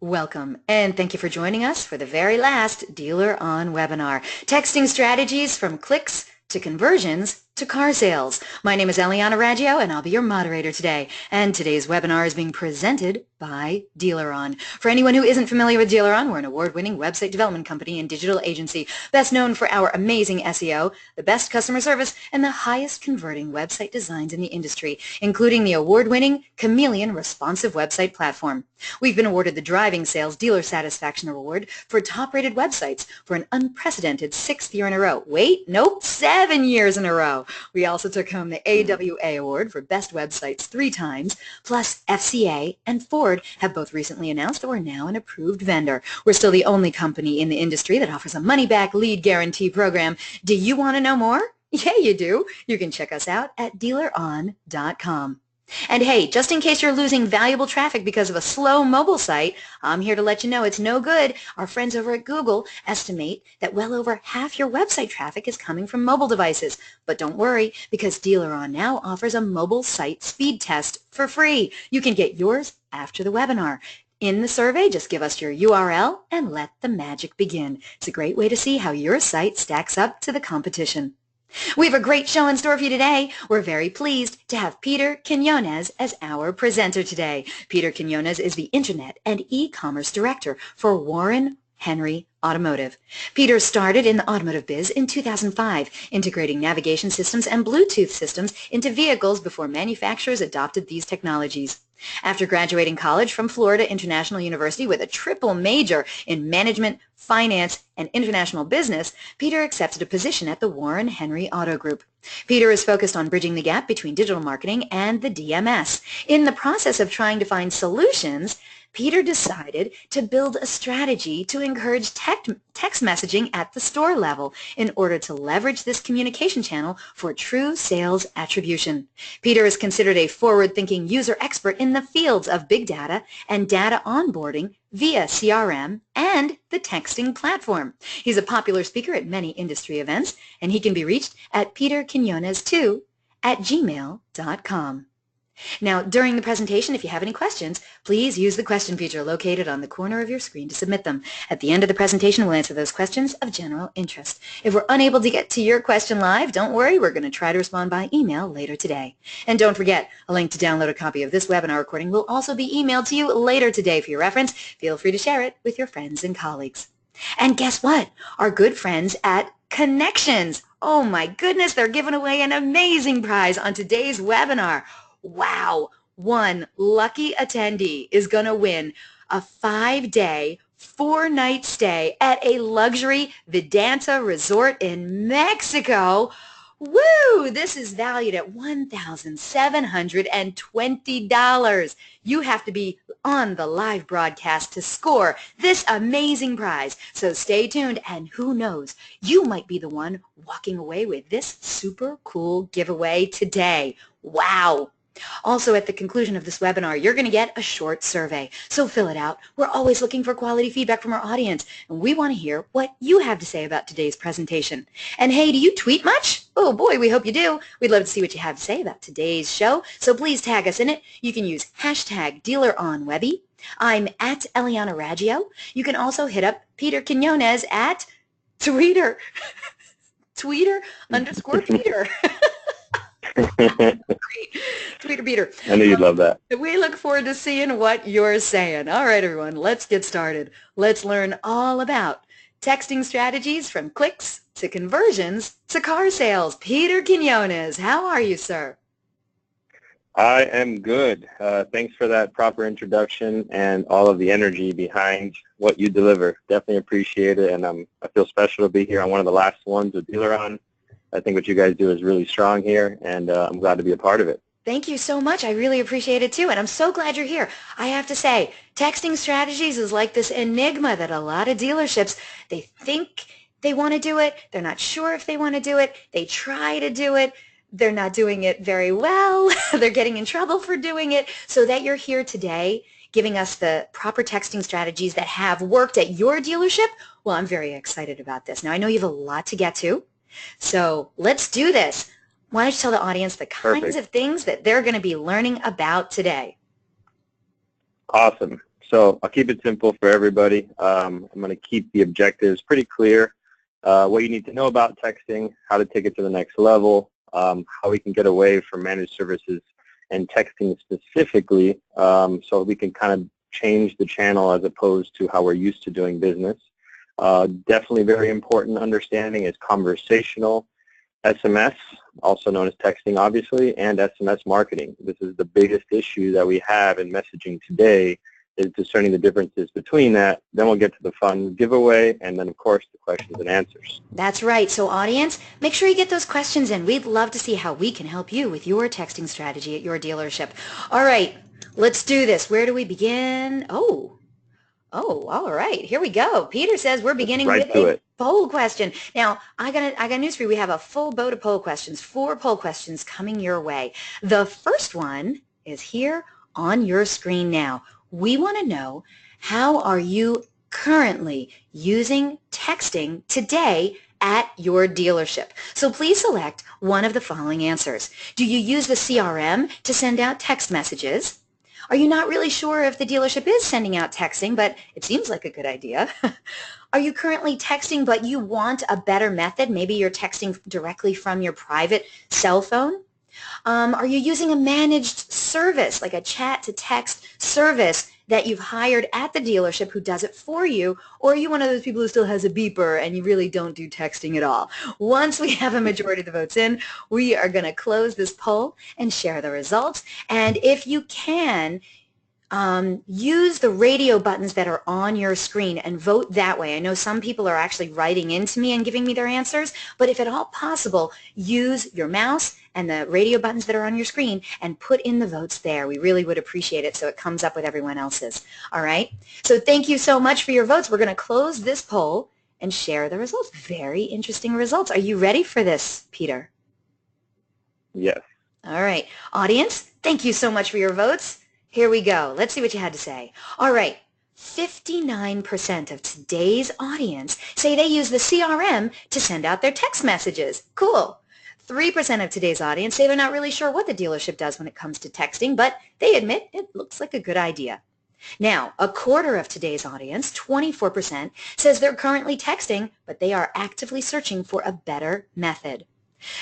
Welcome, and thank you for joining us for the very last Dealer On webinar, Texting Strategies from Clicks to Conversions to Car Sales. My name is Eliana Raggio, and I'll be your moderator today. And today's webinar is being presented by Dealer On. For anyone who isn't familiar with Dealer On, we're an award-winning website development company and digital agency, best known for our amazing SEO, the best customer service, and the highest converting website designs in the industry, including the award-winning Chameleon responsive website platform. We've been awarded the Driving Sales Dealer Satisfaction Award for top-rated websites for an unprecedented 6th year in a row. Wait, nope, 7 years in a row. We also took home the AWA Award for Best Websites 3 times, plus FCA and Ford have both recently announced that we're now an approved vendor. We're still the only company in the industry that offers a money-back lead guarantee program. Do you want to know more? Yeah, you do. You can check us out at dealeron.com. And hey, just in case you're losing valuable traffic because of a slow mobile site, I'm here to let you know it's no good. Our friends over at Google estimate that well over half your website traffic is coming from mobile devices. But don't worry, because Dealer On now offers a mobile site speed test for free. You can get yours after the webinar. In the survey, just give us your URL and let the magic begin. It's a great way to see how your site stacks up to the competition. We have a great show in store for you today. We're very pleased to have Peter Quinones as our presenter today. Peter Quinones is the Internet and E-commerce Director for Warren Henry Automotive. Peter started in the automotive biz in 2005, integrating navigation systems and Bluetooth systems into vehicles before manufacturers adopted these technologies. After graduating college from Florida International University with a triple major in management, finance, and international business, Peter accepted a position at the Warren Henry Auto Group. Peter is focused on bridging the gap between digital marketing and the DMS. In the process of trying to find solutions, Peter decided to build a strategy to encourage text messaging at the store level in order to leverage this communication channel for true sales attribution. Peter is considered a forward-thinking user expert in the fields of big data and data onboarding via CRM and the texting platform. He's a popular speaker at many industry events, and he can be reached at peterquinones2@gmail.com. Now, during the presentation, if you have any questions, please use the question feature located on the corner of your screen to submit them. At the end of the presentation, we'll answer those questions of general interest. If we're unable to get to your question live, don't worry, we're going to try to respond by email later today. And don't forget, a link to download a copy of this webinar recording will also be emailed to you later today for your reference. Feel free to share it with your friends and colleagues. And guess what? Our good friends at Connections. Oh my goodness, they're giving away an amazing prize on today's webinar. Wow, one lucky attendee is going to win a 5-day, 4-night stay at a luxury Vedanta resort in Mexico. Woo! This is valued at $1,720. You have to be on the live broadcast to score this amazing prize. So stay tuned, and who knows, you might be the one walking away with this super cool giveaway today. Wow! Also, at the conclusion of this webinar, you're going to get a short survey. So fill it out. We're always looking for quality feedback from our audience, and we want to hear what you have to say about today's presentation. And hey, do you tweet much? Oh boy, we hope you do. We'd love to see what you have to say about today's show, so please tag us in it. You can use hashtag DealerOnWebby. I'm at Eliana Raggio. You can also hit up Peter Quinones at Twitter. Tweeter_Peter. Tweeter Peter. I knew you'd love that. We look forward to seeing what you're saying. All right, everyone, let's get started. Let's learn all about texting strategies from clicks to conversions to car sales. Peter Quinones, how are you, sir? I am good. Thanks for that proper introduction and all of the energy behind what you deliver. Definitely appreciate it, and I feel special to be here on one of the last ones with Dealer On. I think what you guys do is really strong here, and I'm glad to be a part of it. Thank you so much. I really appreciate it, too, and I'm so glad you're here. I have to say, texting strategies is like this enigma that a lot of dealerships, they think they want to do it. They're not sure if they want to do it. They try to do it. They're not doing it very well. They're getting in trouble for doing it. So that you're here today giving us the proper texting strategies that have worked at your dealership, well, I'm very excited about this. Now, I know you have a lot to get to. So let's do this. Why don't you tell the audience the kinds of things that they're going to be learning about today? Awesome. So I'll keep it simple for everybody. I'm going to keep the objectives pretty clear. What you need to know about texting, how to take it to the next level, how we can get away from managed services and texting specifically, so we can kind of change the channel as opposed to how we're used to doing business. Definitely very important understanding is conversational SMS, also known as texting, obviously, and SMS marketing. This is the biggest issue that we have in messaging today, is discerning the differences between that. Then we'll get to the fun giveaway, and then, of course, the questions and answers. That's right. So audience, make sure you get those questions in. We'd love to see how we can help you with your texting strategy at your dealership. All right, let's do this. Where do we begin? Oh, all right. Here we go. Peter says we're beginning Right with to a it. poll question. Now, I got news for you. We have a full boat of poll questions, 4 poll questions coming your way. The first one is here on your screen now. We want to know, how are you currently using texting today at your dealership? So please select one of the following answers. Do you use the CRM to send out text messages? Are you not really sure if the dealership is sending out texting, but it seems like a good idea? Are you currently texting, but you want a better method? Maybe you're texting directly from your private cell phone. Are you using a managed service, like a chat-to-text service that you've hired at the dealership who does it for you? Or are you one of those people who still has a beeper and you really don't do texting at all? Once we have a majority of the votes in, we are going to close this poll and share the results. And if you can, use the radio buttons that are on your screen and vote that way. I know some people are actually writing into me and giving me their answers, but if at all possible, use your mouse and the radio buttons that are on your screen and put in the votes there. We really would appreciate it so it comes up with everyone else's. All right? So thank you so much for your votes. We're going to close this poll and share the results. Very interesting results. Are you ready for this, Peter? Yes. All right. Audience, thank you so much for your votes. Here we go. Let's see what you had to say. All right. 59% of today's audience say they use the CRM to send out their text messages. Cool. 3% of today's audience say they're not really sure what the dealership does when it comes to texting, but they admit it looks like a good idea. Now, a quarter of today's audience, 24%, says they're currently texting, but they are actively searching for a better method.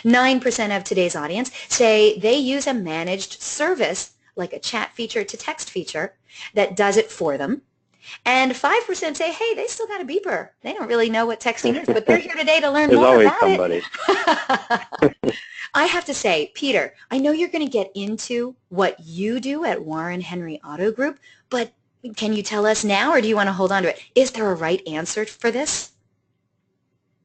9% of today's audience say they use a managed service, like a chat feature to text feature, that does it for them. And 5% say, hey, they still got a beeper. They don't really know what texting is, but they're here today to learn There's more always about somebody. it. I have to say, Peter, I know you're going to get into what you do at Warren Henry Auto Group, but can you tell us now, or do you want to hold on to it? Is there a right answer for this?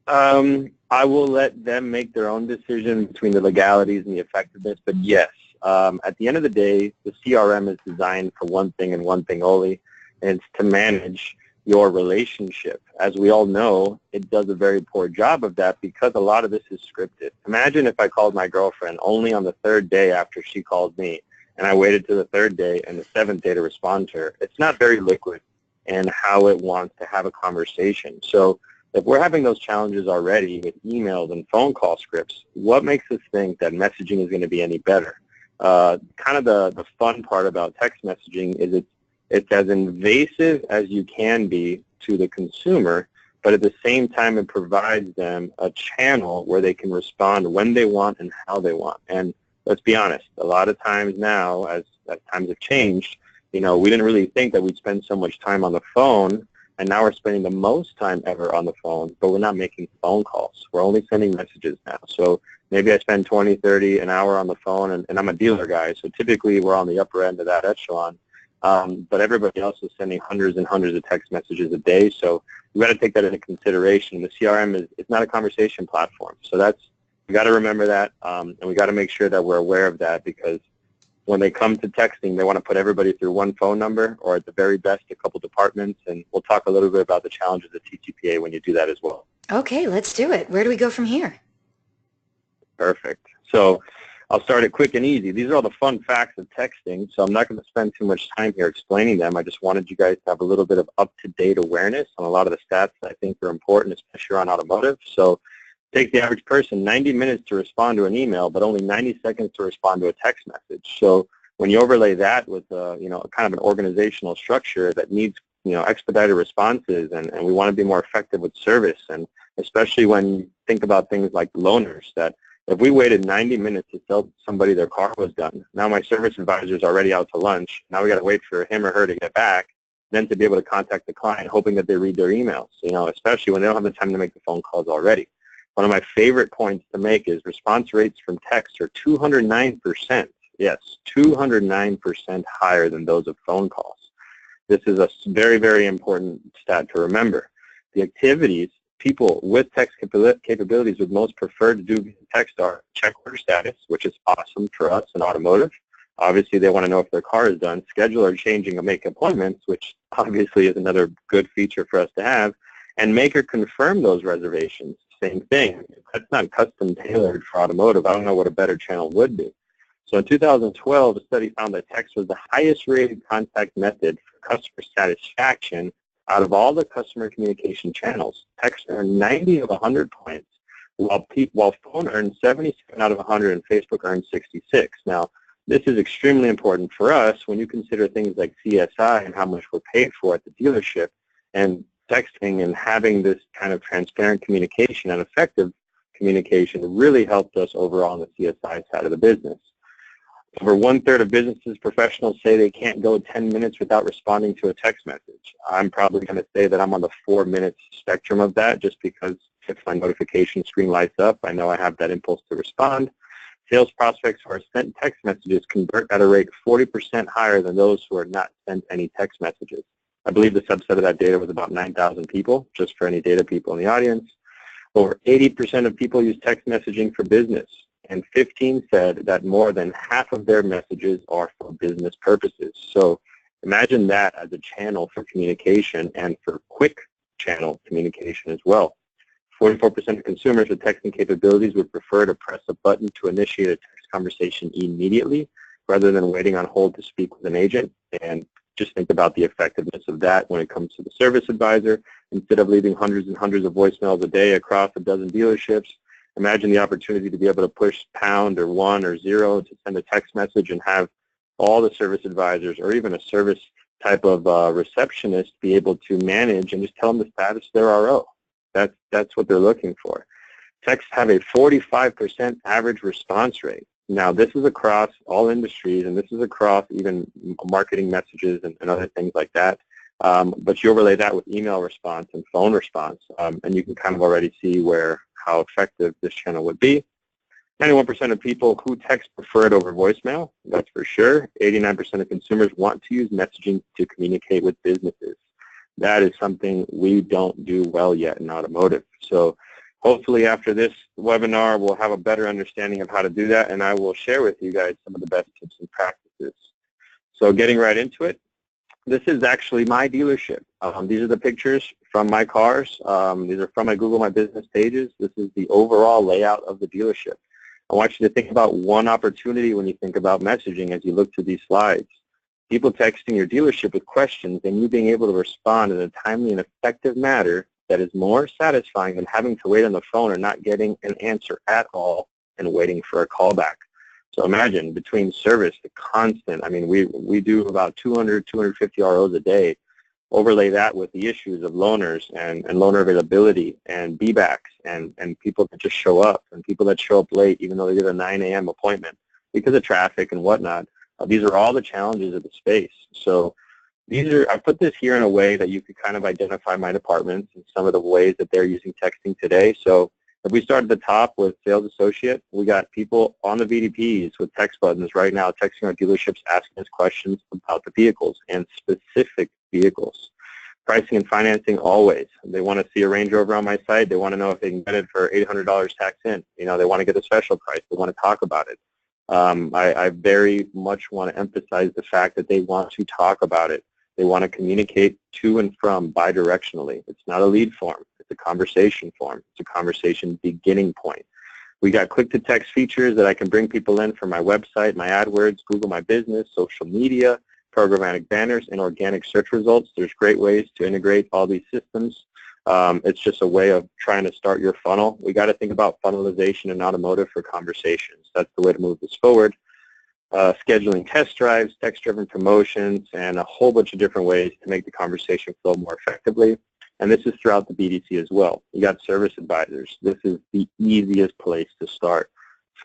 I will let them make their own decision between the legalities and the effectiveness, but yes, at the end of the day, the CRM is designed for one thing and one thing only, and it's to manage your relationship. As we all know, it does a very poor job of that because a lot of this is scripted. Imagine if I called my girlfriend only on the 3rd day after she called me, and I waited to the 3rd day and the 7th day to respond to her. It's not very liquid in how it wants to have a conversation. So if we're having those challenges already with emails and phone call scripts, what makes us think that messaging is going to be any better? Kind of the fun part about text messaging is it's as invasive as you can be to the consumer, but at the same time it provides them a channel where they can respond when they want and how they want. And let's be honest, a lot of times now, as times have changed, we didn't really think that we'd spend so much time on the phone, and now we're spending the most time ever on the phone, but we're not making phone calls. We're only sending messages now. So maybe I spend 20, 30, an hour on the phone, and I'm a dealer guy, so typically we're on the upper end of that echelon. But everybody else is sending hundreds and hundreds of text messages a day, so we've got to take that into consideration. The CRM it's not a conversation platform, so we got to remember that, and we got to make sure that we're aware of that, because when they come to texting, they want to put everybody through one phone number, or at the very best, a couple departments, and we'll talk a little bit about the challenges of TCPA when you do that as well. Okay, let's do it. Where do we go from here? Perfect. So I'll start it quick and easy. These are all the fun facts of texting, so I'm not going to spend too much time here explaining them. I just wanted you guys to have a little bit of up-to-date awareness on a lot of the stats that I think are important, especially on automotive. So take the average person 90 minutes to respond to an email, but only 90 seconds to respond to a text message. So When you overlay that with kind of an organizational structure that needs expedited responses, and we want to be more effective with service, and especially when you think about things like loaners, that if we waited 90 minutes to tell somebody their car was done, now my service advisor is already out to lunch. Now we got to wait for him or her to get back, then to be able to contact the client, hoping that they read their emails, especially when they don't have the time to make the phone calls already. One of my favorite points to make is response rates from text are 209%. Yes, 209% higher than those of phone calls. This is a very, very important stat to remember. The activities people with text capabilities would most prefer to do via text are check order status, which is awesome for us in automotive. Obviously, they want to know if their car is done. Schedule or changing or make appointments, which obviously is another good feature for us to have. And make or confirm those reservations. Same thing. If that's not custom tailored for automotive, I don't know what a better channel would be. So in 2012, a study found that text was the highest rated contact method for customer satisfaction out of all the customer communication channels. Text earned 90 of 100 points, while phone earned 77 out of 100 and Facebook earned 66. Now, this is extremely important for us when you consider things like CSI and how much we're paid for at the dealership, and texting and having this kind of transparent communication and effective communication really helped us overall on the CSI side of the business. Over 1/3 of businesses professionals say they can't go 10 minutes without responding to a text message. I'm probably going to say that I'm on the 4 minutes spectrum of that, just because if my notification screen lights up, I know I have that impulse to respond. Sales prospects who are sent text messages convert at a rate 40% higher than those who are not sent any text messages. I believe the subset of that data was about 9,000 people, just for any data people in the audience. Over 80% of people use text messaging for business, and 15 said that more than half of their messages are for business purposes. So imagine that as a channel for communication and for quick channel communication as well. 44% of consumers with texting capabilities would prefer to press a button to initiate a text conversation immediately rather than waiting on hold to speak with an agent. And just think about the effectiveness of that when it comes to the service advisor. Instead of leaving hundreds and hundreds of voicemails a day across a dozen dealerships, imagine the opportunity to be able to push pound or 1 or 0 to send a text message and have all the service advisors or even a service type of receptionist be able to manage and just tell them the status of their RO. That's what they're looking for. Texts have a 45% average response rate. Now, this is across all industries, and this is across even marketing messages and other things like that. But you overlay that with email response and phone response, and you can kind of already see how effective this channel would be. 91% of people who text prefer it over voicemail, that's for sure. 89% of consumers want to use messaging to communicate with businesses. That is something we don't do well yet in automotive. So hopefully after this webinar, we'll have a better understanding of how to do that, and I will share with you guys some of the best tips and practices. So getting right into it, this is actually my dealership. These are the pictures from my cars. These are from my Google My Business pages. This is the overall layout of the dealership. I want you to think about one opportunity when you think about messaging as you look through these slides. People texting your dealership with questions and you being able to respond in a timely and effective manner that is more satisfying than having to wait on the phone or not getting an answer at all and waiting for a callback. So imagine between service, the constant, I mean, we do about 200, 250 ROs a day. Overlay that with the issues of loaners and loaner availability and B-backs and people that just show up and people that show up late even though they get a 9 a.m. appointment because of traffic and whatnot. These are all the challenges of the space. So I put this here in a way that you could kind of identify my departments and some of the ways that they're using texting today. So if we start at the top with sales associate, we got people on the VDPs with text buttons right now texting our dealerships, asking us questions about the vehicles and specific vehicles. Pricing and financing always. They want to see a Range Rover on my site. They want to know if they can get it for $800 tax in. They want to get a special price. They want to talk about it. I very much want to emphasize the fact that they want to talk about it. They want to communicate to and from bidirectionally. It's not a lead form. It's a conversation form. It's a conversation beginning point. We got click-to-text features that I can bring people in from my website, my AdWords, Google My Business, social media, programmatic banners, and organic search results. There's great ways to integrate all these systems. It's just a way of trying to start your funnel. We got to think about funnelization in automotive for conversations. That's the way to move this forward. scheduling test drives, text-driven promotions, and a whole bunch of different ways to make the conversation flow more effectively. And this is throughout the BDC as well. You got service advisors. This is the easiest place to start.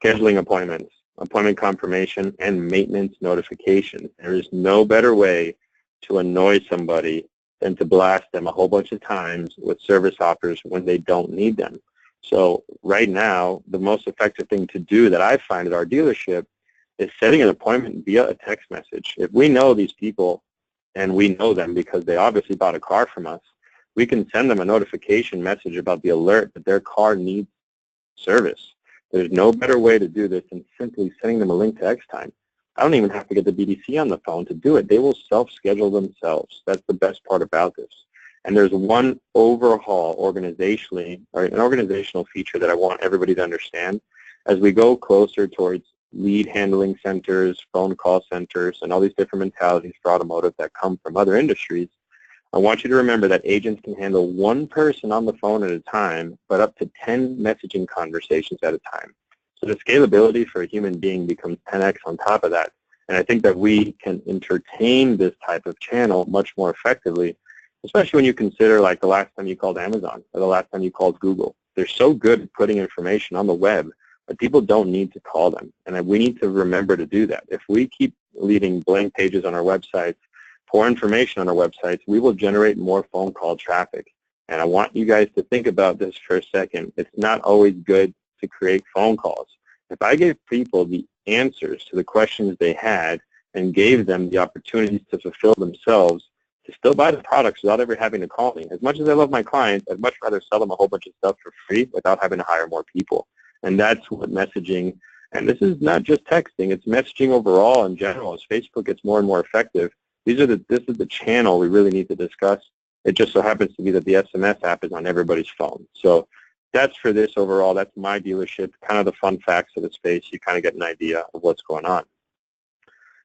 Scheduling appointments, appointment confirmation, and maintenance notifications. There is no better way to annoy somebody than to blast them a whole bunch of times with service offers when they don't need them. So right now, the most effective thing to do that I find at our dealership is setting an appointment via a text message. If we know these people and we know them because they obviously bought a car from us, we can send them a notification message about the alert that their car needs service. There's no better way to do this than simply sending them a link to X-Time. I don't even have to get the BDC on the phone to do it. They will self-schedule themselves. That's the best part about this. And there's one overhaul organizationally, or an organizational feature that I want everybody to understand. As we go closer towards lead handling centers, phone call centers, and all these different mentalities for automotive that come from other industries, I want you to remember that agents can handle one person on the phone at a time, but up to 10 messaging conversations at a time. So the scalability for a human being becomes 10x on top of that. And I think that we can entertain this type of channel much more effectively, especially when you consider like the last time you called Amazon or the last time you called Google. They're so good at putting information on the web, but people don't need to call them. And we need to remember to do that. If we keep leaving blank pages on our websites, poor information on our websites, we will generate more phone call traffic. And I want you guys to think about this for a second. It's not always good to create phone calls. If I gave people the answers to the questions they had and gave them the opportunities to fulfill themselves, to still buy the products without ever having to call me. As much as I love my clients, I'd much rather sell them a whole bunch of stuff for free without having to hire more people. And that's what messaging, and this is not just texting, it's messaging overall in general. As Facebook gets more and more effective, this is the channel we really need to discuss. It just so happens to be that the SMS app is on everybody's phone. So that's for this overall. That's my dealership, kind of the fun facts of the space. You kind of get an idea of what's going on.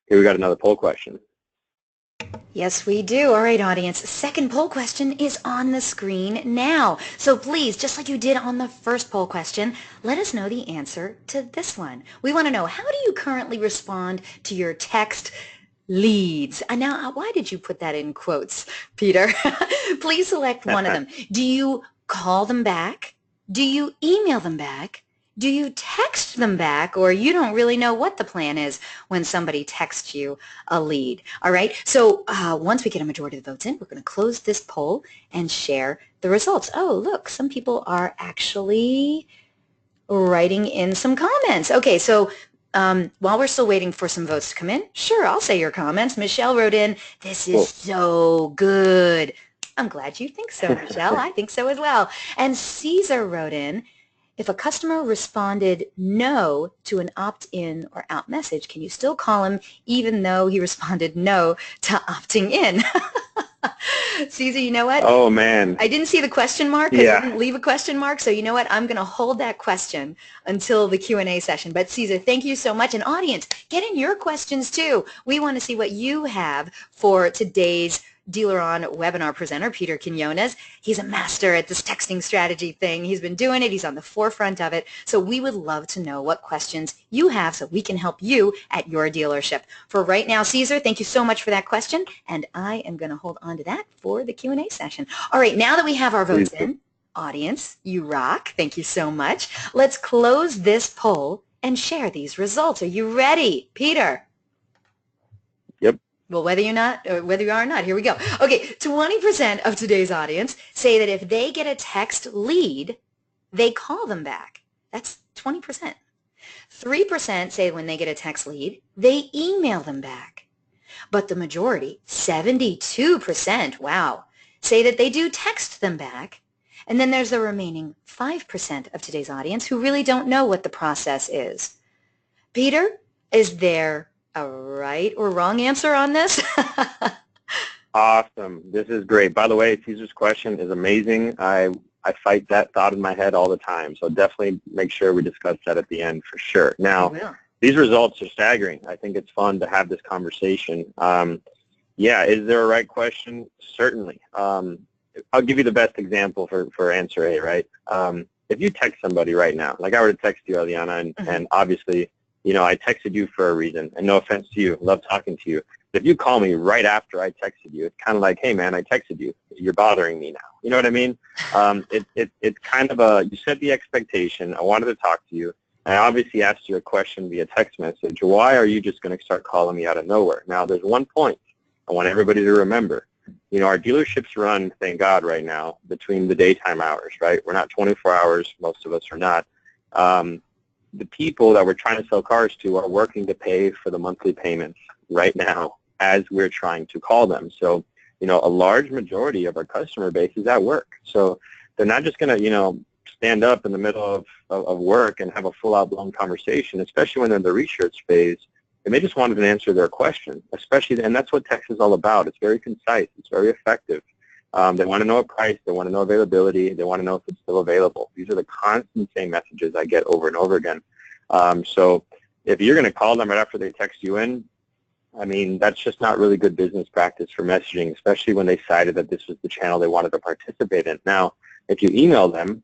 Here we got another poll question. Yes, we do. All right, audience. Second poll question is on the screen now. So please, just like you did on the first poll question, let us know the answer to this one. We want to know, how do you currently respond to your text leads? And now, why did you put that in quotes, Peter? Please select one of them. Do you call them back? Do you email them back? Do you text them back, or you don't really know what the plan is when somebody texts you a lead? All right, so once we get a majority of the votes in, we're going to close this poll and share the results. Oh, look, some people are actually writing in some comments. Okay, so while we're still waiting for some votes to come in, sure, I'll say your comments. Michelle wrote in, "This is so good." I'm glad you think so, Michelle. I think so as well. And Caesar wrote in, "If a customer responded no to an opt-in or out message, can you still call him even though he responded no to opting in?" Caesar, you know what? Oh, man. I didn't see the question mark because I didn't leave a question mark. So you know what? I'm going to hold that question until the Q&A session. But Caesar, thank you so much. And audience, get in your questions too. We want to see what you have for today's Dealer On webinar presenter, Peter Quinones. He's a master at this texting strategy thing. He's been doing it. He's on the forefront of it. So we would love to know what questions you have so we can help you at your dealership. For right now, Caesar, thank you so much for that question. And I am going to hold on to that for the Q&A session. All right, now that we have our votes in, audience, you rock. Thank you so much. Let's close this poll and share these results. Are you ready, Peter? Yep. Well, whether you are or not, here we go. Okay, 20% of today's audience say that if they get a text lead, they call them back. That's 20%. 3% say when they get a text lead, they email them back. But the majority, 72%, wow, say that they do text them back. And then there's the remaining 5% of today's audience who really don't know what the process is. Peter, is there a right or wrong answer on this? Awesome. This is great. By the way, Caesar's question is amazing. I fight that thought in my head all the time, so definitely make sure we discuss that at the end for sure. Now, these results are staggering. I think it's fun to have this conversation. Yeah, is there a right question? Certainly. I'll give you the best example for answer A, right? If you text somebody right now, like I were to text you, Eliana, and obviously, I texted you for a reason, and no offense to you, love talking to you. But if you call me right after I texted you, it's kind of like, hey, man, I texted you. You're bothering me now. You know what I mean? It's kind of you set the expectation. I wanted to talk to you. I obviously asked you a question via text message. Why are you just going to start calling me out of nowhere? Now, there's one point I want everybody to remember. Our dealerships run, thank God, right now between the daytime hours, right? We're not 24 hours. Most of us are not. The people that we're trying to sell cars to are working to pay for the monthly payments right now as we're trying to call them. So, a large majority of our customer base is at work. So they're not just going to, stand up in the middle of work and have a full-out blown conversation, especially when they're in the research phase. And they just wanted to answer their question, and that's what text is all about. It's very concise. It's very effective. They want to know a price. They want to know availability. They want to know if it's still available. These are the constant same messages I get over and over again. So if you're going to call them right after they text you in, that's just not really good business practice for messaging, especially when they decided that this was the channel they wanted to participate in. Now, if you email them,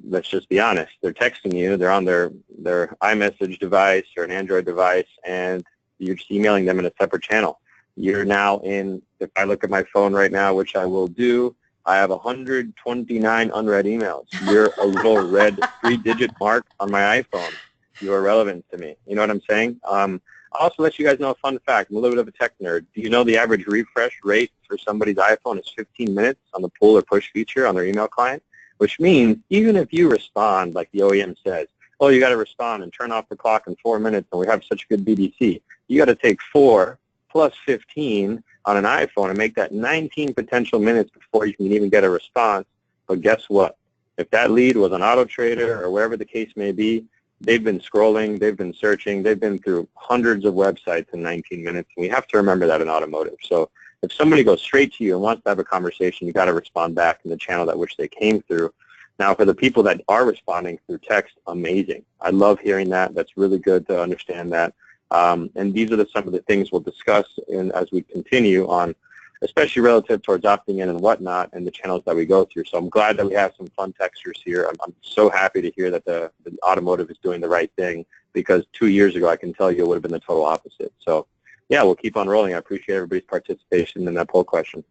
let's just be honest. They're texting you. They're on their iMessage device or an Android device, and you're just emailing them in a separate channel. You're now in, if I look at my phone right now, which I will do, I have 129 unread emails. You're a little red 3-digit mark on my iPhone. You are relevant to me. You know what I'm saying? I'll also let you guys know a fun fact. I'm a little bit of a tech nerd. Do you know the average refresh rate for somebody's iPhone is 15 minutes on the pull or push feature on their email client? Which means even if you respond, like the OEM says, oh, you got to respond and turn off the clock in 4 minutes and we have such good BDC, you got to take 4 plus 15 on an iPhone and make that 19 potential minutes before you can even get a response. But guess what? If that lead was on AutoTrader or wherever the case may be, they've been scrolling, they've been searching, they've been through hundreds of websites in 19 minutes, and we have to remember that in automotive. So if somebody goes straight to you and wants to have a conversation, you got to respond back in the channel that which they came through. Now, for the people that are responding through text, amazing. I love hearing that. That's really good to understand that. And these are some of the things we'll discuss as we continue on, especially relative towards opting in and whatnot and the channels that we go through. So I'm glad that we have some fun texters here. I'm so happy to hear that the automotive is doing the right thing, because 2 years ago, I can tell you it would have been the total opposite. So yeah, we'll keep on rolling. I appreciate everybody's participation in that poll question.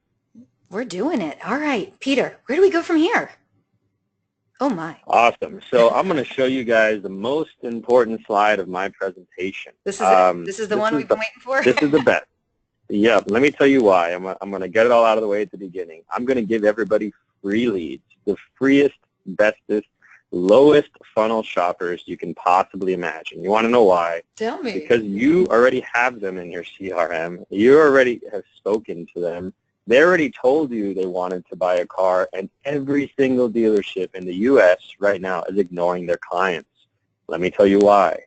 We're doing it. All right, Peter, where do we go from here? Oh, my. Awesome. So I'm going to show you guys the most important slide of my presentation. This is the one we've been waiting for? This is the best. Yeah, let me tell you why. I'm going to get it all out of the way at the beginning. I'm going to give everybody free leads, the freest, bestest, lowest funnel shoppers you can possibly imagine. You want to know why? Tell me. Because you already have them in your CRM. You already have spoken to them. They already told you they wanted to buy a car, and every single dealership in the U.S. right now is ignoring their clients. Let me tell you why.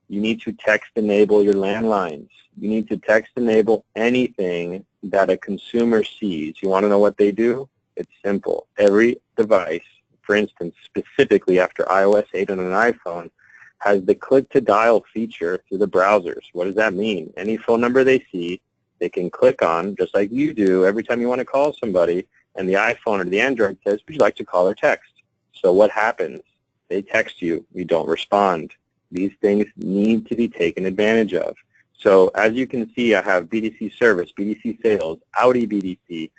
You need to text enable your landlines. You need to text enable anything that a consumer sees. You want to know what they do? It's simple. Every device, for instance, specifically after iOS 8 on an iPhone, has the click-to-dial feature through the browsers. What does that mean? Any phone number they see, they can click on, just like you do every time you want to call somebody, and the iPhone or the Android says, would you like to call or text? So what happens? They text you. You don't respond. These things need to be taken advantage of. So as you can see, I have BDC service, BDC sales, Audi BDC,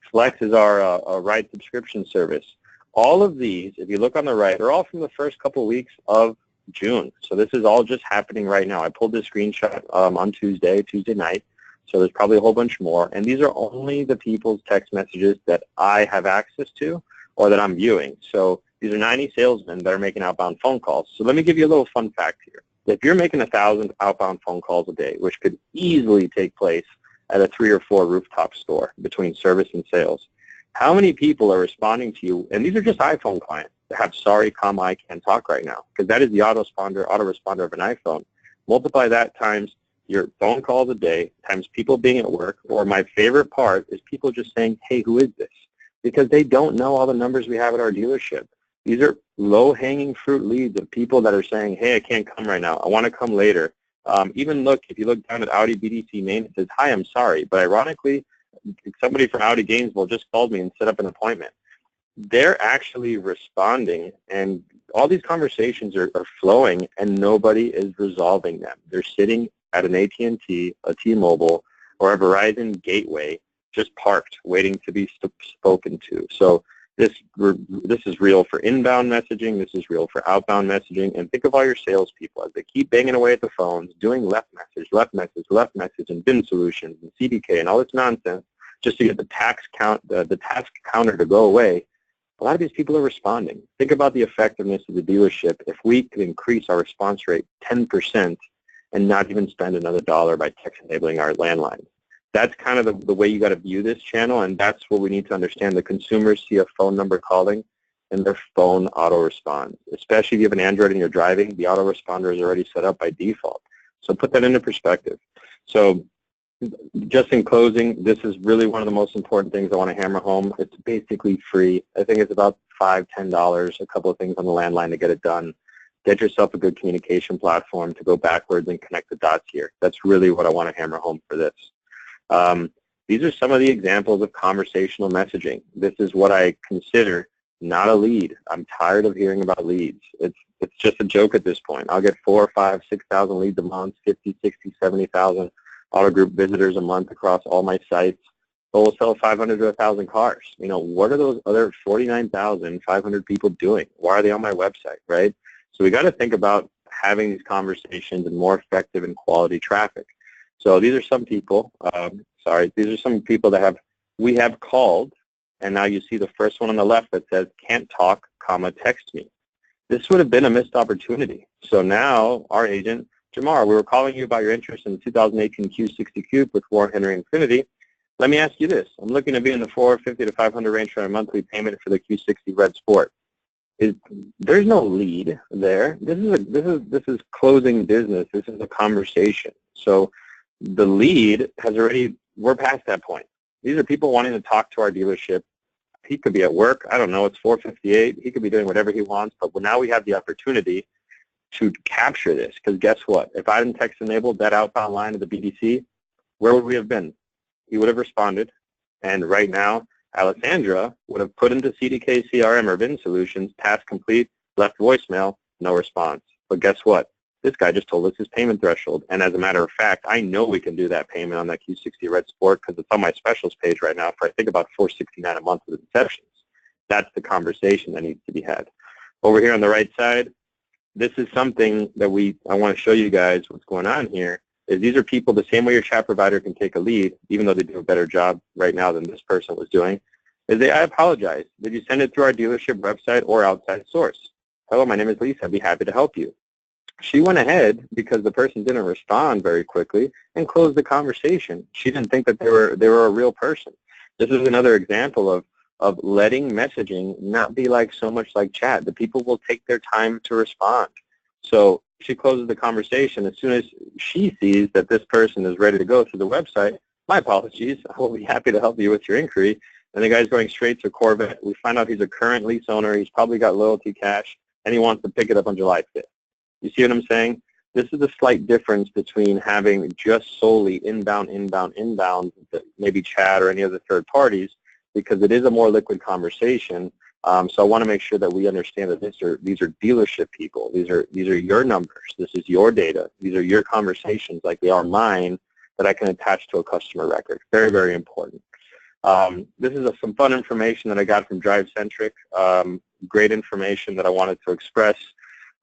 Flex is our ride subscription service. All of these, if you look on the right, are all from the first couple of weeks of June. So this is all just happening right now. I pulled this screenshot on Tuesday night. So there's probably a whole bunch more. And these are only the people's text messages that I have access to or that I'm viewing. So these are 90 salesmen that are making outbound phone calls. So let me give you a little fun fact here. If you're making 1,000 outbound phone calls a day, which could easily take place at a 3 or 4 rooftop store between service and sales, how many people are responding to you? And these are just iPhone clients that have sorry, I can't talk right now, because that is the autoresponder of an iPhone. Multiply that times your phone calls a day times people being at work, or my favorite part is people just saying, hey, who is this? Because they don't know all the numbers we have at our dealership. These are low-hanging fruit leads of people that are saying, hey, I can't come right now. I want to come later. Even look, if you look down at Audi BDC main, it says, hi, I'm sorry. But ironically, somebody from Audi Gainesville just called me and set up an appointment. they're actually responding, and all these conversations are flowing, and nobody is resolving them. They're sitting at an AT&T, a T-Mobile, or a Verizon gateway, just parked, waiting to be spoken to. So this is real for inbound messaging. This is real for outbound messaging. And think of all your salespeople as they keep banging away at the phones, doing left message, and BIM solutions and CDK and all this nonsense just to get the task counter to go away. A lot of these people are responding. Think about the effectiveness of the dealership if we could increase our response rate 10% and not even spend another dollar by text enabling our landlines. That's kind of the way you got to view this channel, and that's what we need to understand. The consumers see a phone number calling, and their phone auto-responds. Especially if you have an Android and you're driving, the autoresponder is already set up by default. So put that into perspective. So just in closing, this is really one of the most important things I want to hammer home. It's basically free. I think it's about $5, $10, a couple of things on the landline to get it done. Get yourself a good communication platform to go backwards and connect the dots here. That's really what I want to hammer home for this. These are some of the examples of conversational messaging. This is what I consider not a lead. I'm tired of hearing about leads. It's just a joke at this point. I'll get 4,000, 5,000, 6,000 leads a month, 50, 60, 70,000 auto group visitors a month across all my sites. But we'll sell 500 to 1,000 cars. You know, what are those other 49,500 people doing? Why are they on my website, right? So we got to think about having these conversations and more effective and quality traffic. So these are some people, these are some people that we have called, and now you see the first one on the left that says, can't talk, comma, text me. This would have been a missed opportunity. So now our agent, Jamar, we were calling you about your interest in the 2018 Q60 Coupe with Warren Henry Infiniti. Let me ask you this. I'm looking to be in the $450 to $500 range for a monthly payment for the Q60 Red Sport. There's no lead there. This is closing business. This is a conversation. So the lead has already, we're past that point. These are people wanting to talk to our dealership. He could be at work. I don't know. It's 4:58. He could be doing whatever he wants. But now we have the opportunity to capture this. Because guess what? If I hadn't text enabled that outbound line of the BDC, where would we have been? He would have responded. And right now, Alessandra would have put into CDK, CRM, or VIN solutions, task complete, left voicemail, no response. But guess what? This guy just told us his payment threshold. And as a matter of fact, I know we can do that payment on that Q60 Red Sport because it's on my specials page right now for I think about $469 a month with exceptions. That's the conversation that needs to be had. Over here on the right side, this is something that I want to show you guys what's going on here. Is these are people the same way your chat provider can take a lead, even though they do a better job right now than this person was doing, is I apologize. Did you send it through our dealership website or outside source? Hello, my name is Lisa. I'd be happy to help you. She went ahead because the person didn't respond very quickly and closed the conversation. She didn't think that they were a real person. This is another example of letting messaging not be like so much like chat. The people will take their time to respond. So she closes the conversation. As soon as she sees that this person is ready to go through the website, my apologies, I will be happy to help you with your inquiry. And the guy's going straight to Corvette. We find out he's a current lease owner. He's probably got loyalty cash, and he wants to pick it up on July 5th. You see what I'm saying? This is a slight difference between having just solely inbound, maybe chat or any other third parties, because it is a more liquid conversation. So I want to make sure that we understand that these are dealership people. These are your numbers. This is your data. These are your conversations like they are mine that I can attach to a customer record. Very, very important. This is some fun information that I got from DriveCentric. Great information that I wanted to express.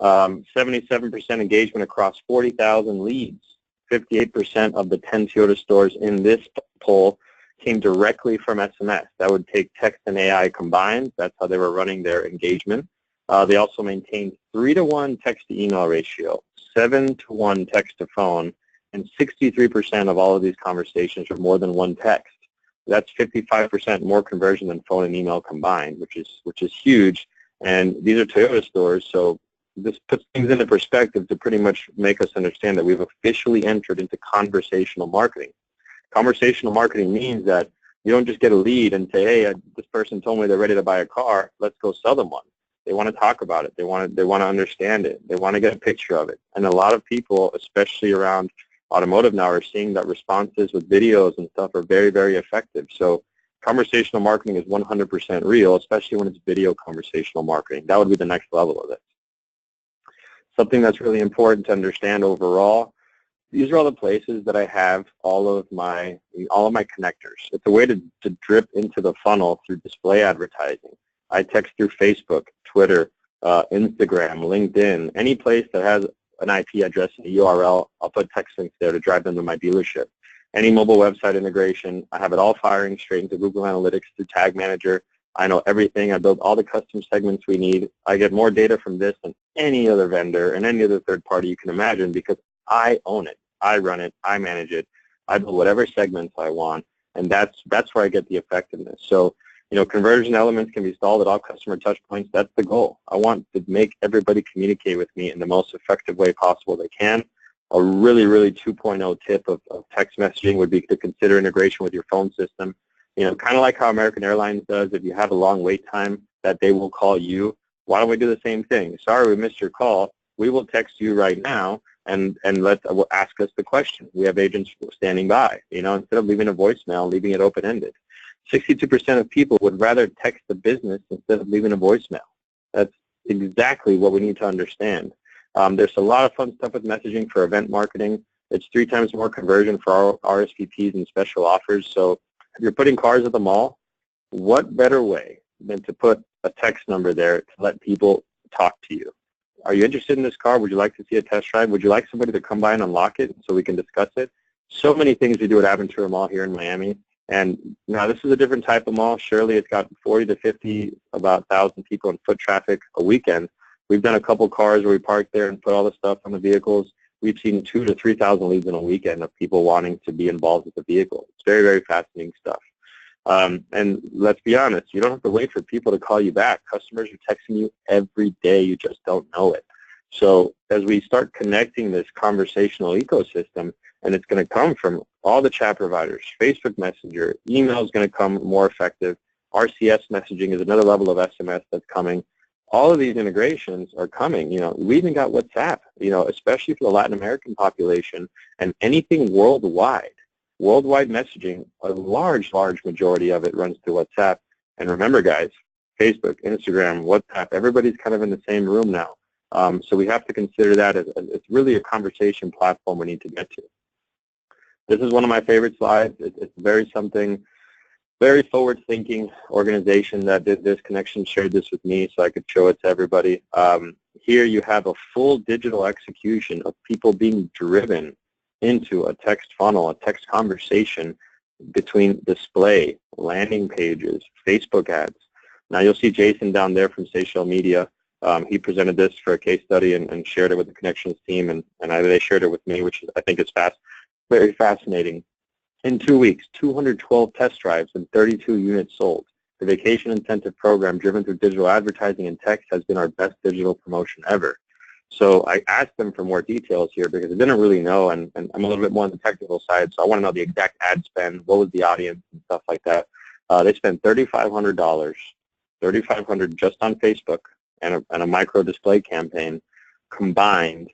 77% engagement across 40,000 leads. 58% of the 10 Toyota stores in this poll came directly from SMS. That would take text and AI combined. That's how they were running their engagement. They also maintained 3-to-1 text-to-email ratio, 7-to-1 text-to-phone, and 63% of all of these conversations were more than one text. That's 55% more conversion than phone and email combined, which is huge. And these are Toyota stores, so this puts things into perspective to pretty much make us understand that we've officially entered into conversational marketing. Conversational marketing means that you don't just get a lead and say, hey, this person told me they're ready to buy a car, let's go sell them one. They want to talk about it. They want to understand it. They want to get a picture of it. And a lot of people, especially around automotive now, are seeing that responses with videos and stuff are very, very effective. So conversational marketing is 100% real, especially when it's video conversational marketing. That would be the next level of it. Something that's really important to understand overall, these are all the places that I have all of my connectors. It's a way to drip into the funnel through display advertising. I text through Facebook, Twitter, Instagram, LinkedIn, any place that has an IP address and a URL, I'll put text links there to drive them to my dealership. Any mobile website integration, I have it all firing straight into Google Analytics through Tag Manager. I know everything. I build all the custom segments we need. I get more data from this than any other vendor and any other third party you can imagine because I own it. I run it. I manage it. I build whatever segments I want, and that's where I get the effectiveness. So, conversion elements can be installed at all customer touch points. That's the goal. I want to make everybody communicate with me in the most effective way possible they can. A really, really 2.0 tip of text messaging would be to consider integration with your phone system. Kind of like how American Airlines does. If you have a long wait time, that they will call you. Why don't we do the same thing? Sorry, we missed your call. We will text you right now and ask us the question. We have agents standing by. Instead of leaving a voicemail, leaving it open-ended. 62% of people would rather text the business instead of leaving a voicemail. That's exactly what we need to understand. There's a lot of fun stuff with messaging for event marketing. It's 3 times more conversion for our RSVPs and special offers. So if you're putting cars at the mall, what better way than to put a text number there to let people talk to you? Are you interested in this car? Would you like to see a test drive? Would you like somebody to come by and unlock it so we can discuss it? So many things we do at Aventura Mall here in Miami. And now this is a different type of mall. Surely it's got 40 to 50, about 1,000 people in foot traffic a weekend. We've done a couple cars where we park there and put all the stuff on the vehicles. We've seen 2,000 to 3,000 leads in a weekend of people wanting to be involved with the vehicle. It's very, very fascinating stuff. And let's be honest, you don't have to wait for people to call you back. Customers are texting you every day. You just don't know it. So as we start connecting this conversational ecosystem, and it's going to come from all the chat providers, Facebook Messenger, email is going to come more effective. RCS messaging is another level of SMS that's coming. All of these integrations are coming. We even got WhatsApp, especially for the Latin American population, and anything worldwide. Worldwide messaging, a large majority of it runs through WhatsApp. And remember, guys, Facebook, Instagram, WhatsApp, everybody's kind of in the same room now. So we have to consider that as it's really a conversation platform we need to get to. This is one of my favorite slides. It's very forward-thinking organization that did this. Connection shared this with me so I could show it to everybody. Here you have a full digital execution of people being driven into a text funnel, a text conversation between display, landing pages, Facebook ads. Now you'll see Jason down there from Seychelles Media. He presented this for a case study and shared it with the Connections team, and they shared it with me, which I think is very fascinating. In 2 weeks, 212 test drives and 32 units sold. The vacation incentive program driven through digital advertising and text has been our best digital promotion ever. So I asked them for more details here because I didn't really know, and I'm a little bit more on the technical side, so I want to know the exact ad spend, what was the audience, and stuff like that. They spent $3,500 just on Facebook and a micro display campaign combined,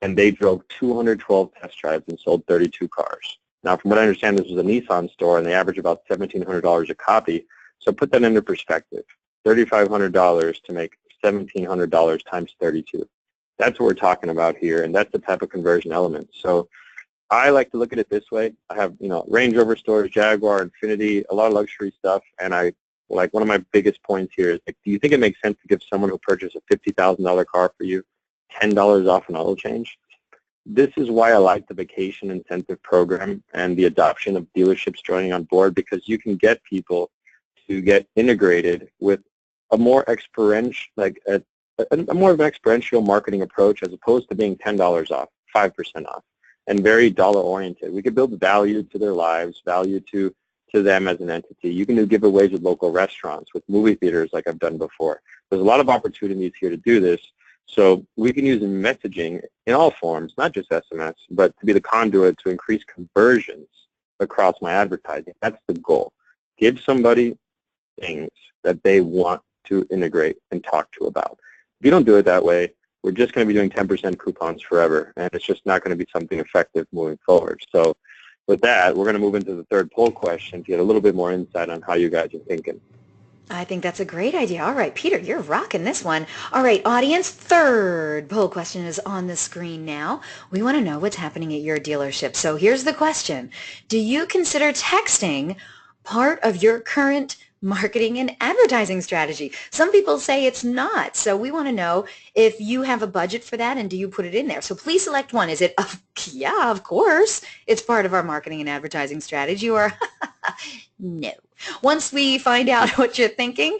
and they drove 212 test drives and sold 32 cars. Now, from what I understand, this was a Nissan store, and they average about $1,700 a copy. So put that into perspective, $3,500 to make $1,700 times 32. That's what we're talking about here, and that's the type of conversion element. So I like to look at it this way. I have, Range Rover stores, Jaguar, Infiniti, a lot of luxury stuff, and one of my biggest points here is, do you think it makes sense to give someone who purchased a $50,000 car for you $10 off an oil change? This is why I like the vacation incentive program and the adoption of dealerships joining on board, because you can get people to get integrated with a more experiential, a more of an experiential marketing approach as opposed to being $10 off, 5% off, and very dollar-oriented. We could build value to their lives, value to them as an entity. You can do giveaways with local restaurants, with movie theaters like I've done before. There's a lot of opportunities here to do this. So we can use messaging in all forms, not just SMS, but to be the conduit to increase conversions across my advertising. That's the goal. Give somebody things that they want to integrate and talk to about. If you don't do it that way, we're just going to be doing 10% coupons forever, and it's just not going to be something effective moving forward. So with that, we're going to move into the third poll question to get a little bit more insight on how you guys are thinking. I think that's a great idea. All right, Peter, you're rocking this one. All right, audience, third poll question is on the screen now. We want to know what's happening at your dealership. So here's the question. Do you consider texting part of your current marketing and advertising strategy? Some people say it's not. So we want to know if you have a budget for that and do you put it in there? So please select one. Is it, yeah, of course, it's part of our marketing and advertising strategy, or no. Once we find out what you're thinking,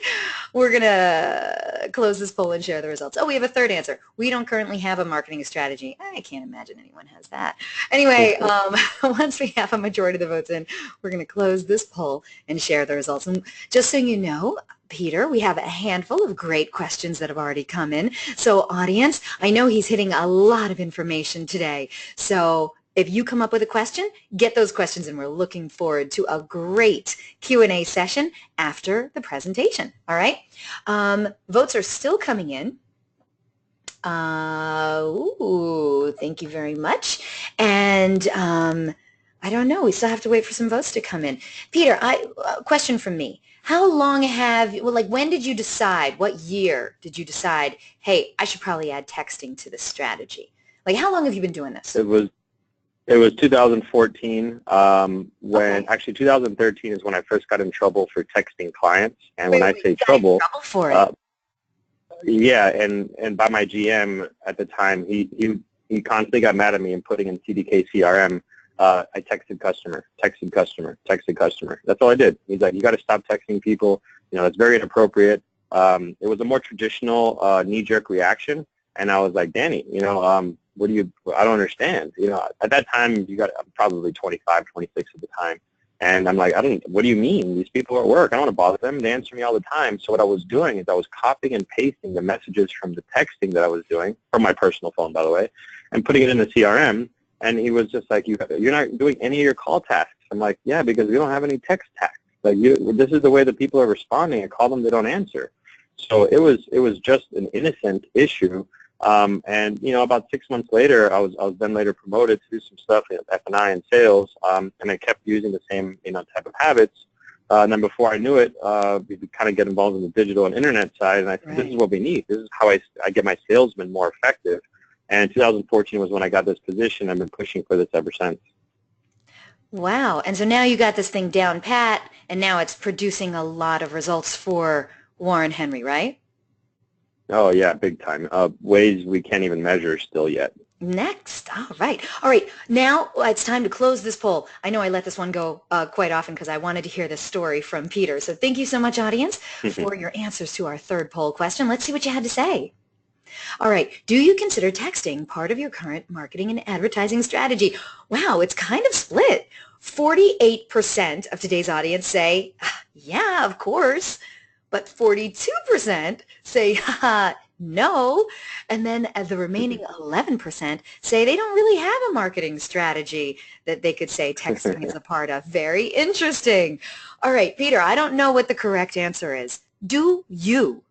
we're going to close this poll and share the results. Oh, we have a third answer. We don't currently have a marketing strategy. I can't imagine anyone has that. Anyway, once we have a majority of the votes in, we're going to close this poll and share the results. And just so you know, Peter, we have a handful of great questions that have already come in. So audience, I know he's hitting a lot of information today. So if you come up with a question, get those questions, and we're looking forward to a great Q&A session after the presentation. All right? Votes are still coming in. Thank you very much. And I don't know. We still have to wait for some votes to come in. Peter, question from me. How long when did you decide, what year did you decide, hey, I should probably add texting to this strategy? Like, how long have you been doing this? It was 2014, actually 2013 is when I first got in trouble for texting clients. And when I say trouble for it. Yeah, and by my GM at the time, he constantly got mad at me and putting in CDK CRM. I texted customer. That's all I did. He's like, you got to stop texting people. You know, it's very inappropriate. It was a more traditional knee-jerk reaction. And I was like, Danny, you know, I don't understand. You know, at that time, I'm probably 25, 26 at the time. And I'm like, what do you mean? These people are at work. I don't want to bother them. They answer me all the time. So what I was doing is I was copying and pasting the messages from the texting that I was doing, from my personal phone, by the way, and putting it in the CRM. And he was just like, you're not doing any of your call tasks. I'm like, yeah, because we don't have any text tasks. Like, this is the way that people are responding. I call them, they don't answer. So it was just an innocent issue. And, you know, about 6 months later, I was then later promoted to do some stuff in F&I and sales, and I kept using the same, you know, type of habits. And then before I knew it, we could kind of get involved in the digital and internet side, and I said, this is what we need. This is how I get my salesmen more effective. And 2014 was when I got this position. I've been pushing for this ever since. Wow. And so now you got this thing down pat, and now it's producing a lot of results for Warren Henry, right? Oh, yeah, big time. Ways we can't even measure still yet. Next. All right. All right. Now it's time to close this poll. I know I let this one go quite often because I wanted to hear this story from Peter. So thank you so much, audience, for your answers to our third poll question. Let's see what you had to say. All right. Do you consider texting part of your current marketing and advertising strategy? Wow, it's kind of split. 48% of today's audience say, yeah, of course. But 42% say, no. And then the remaining 11% say they don't really have a marketing strategy that they could say texting is a part of. Very interesting. All right, Peter, I don't know what the correct answer is. Do you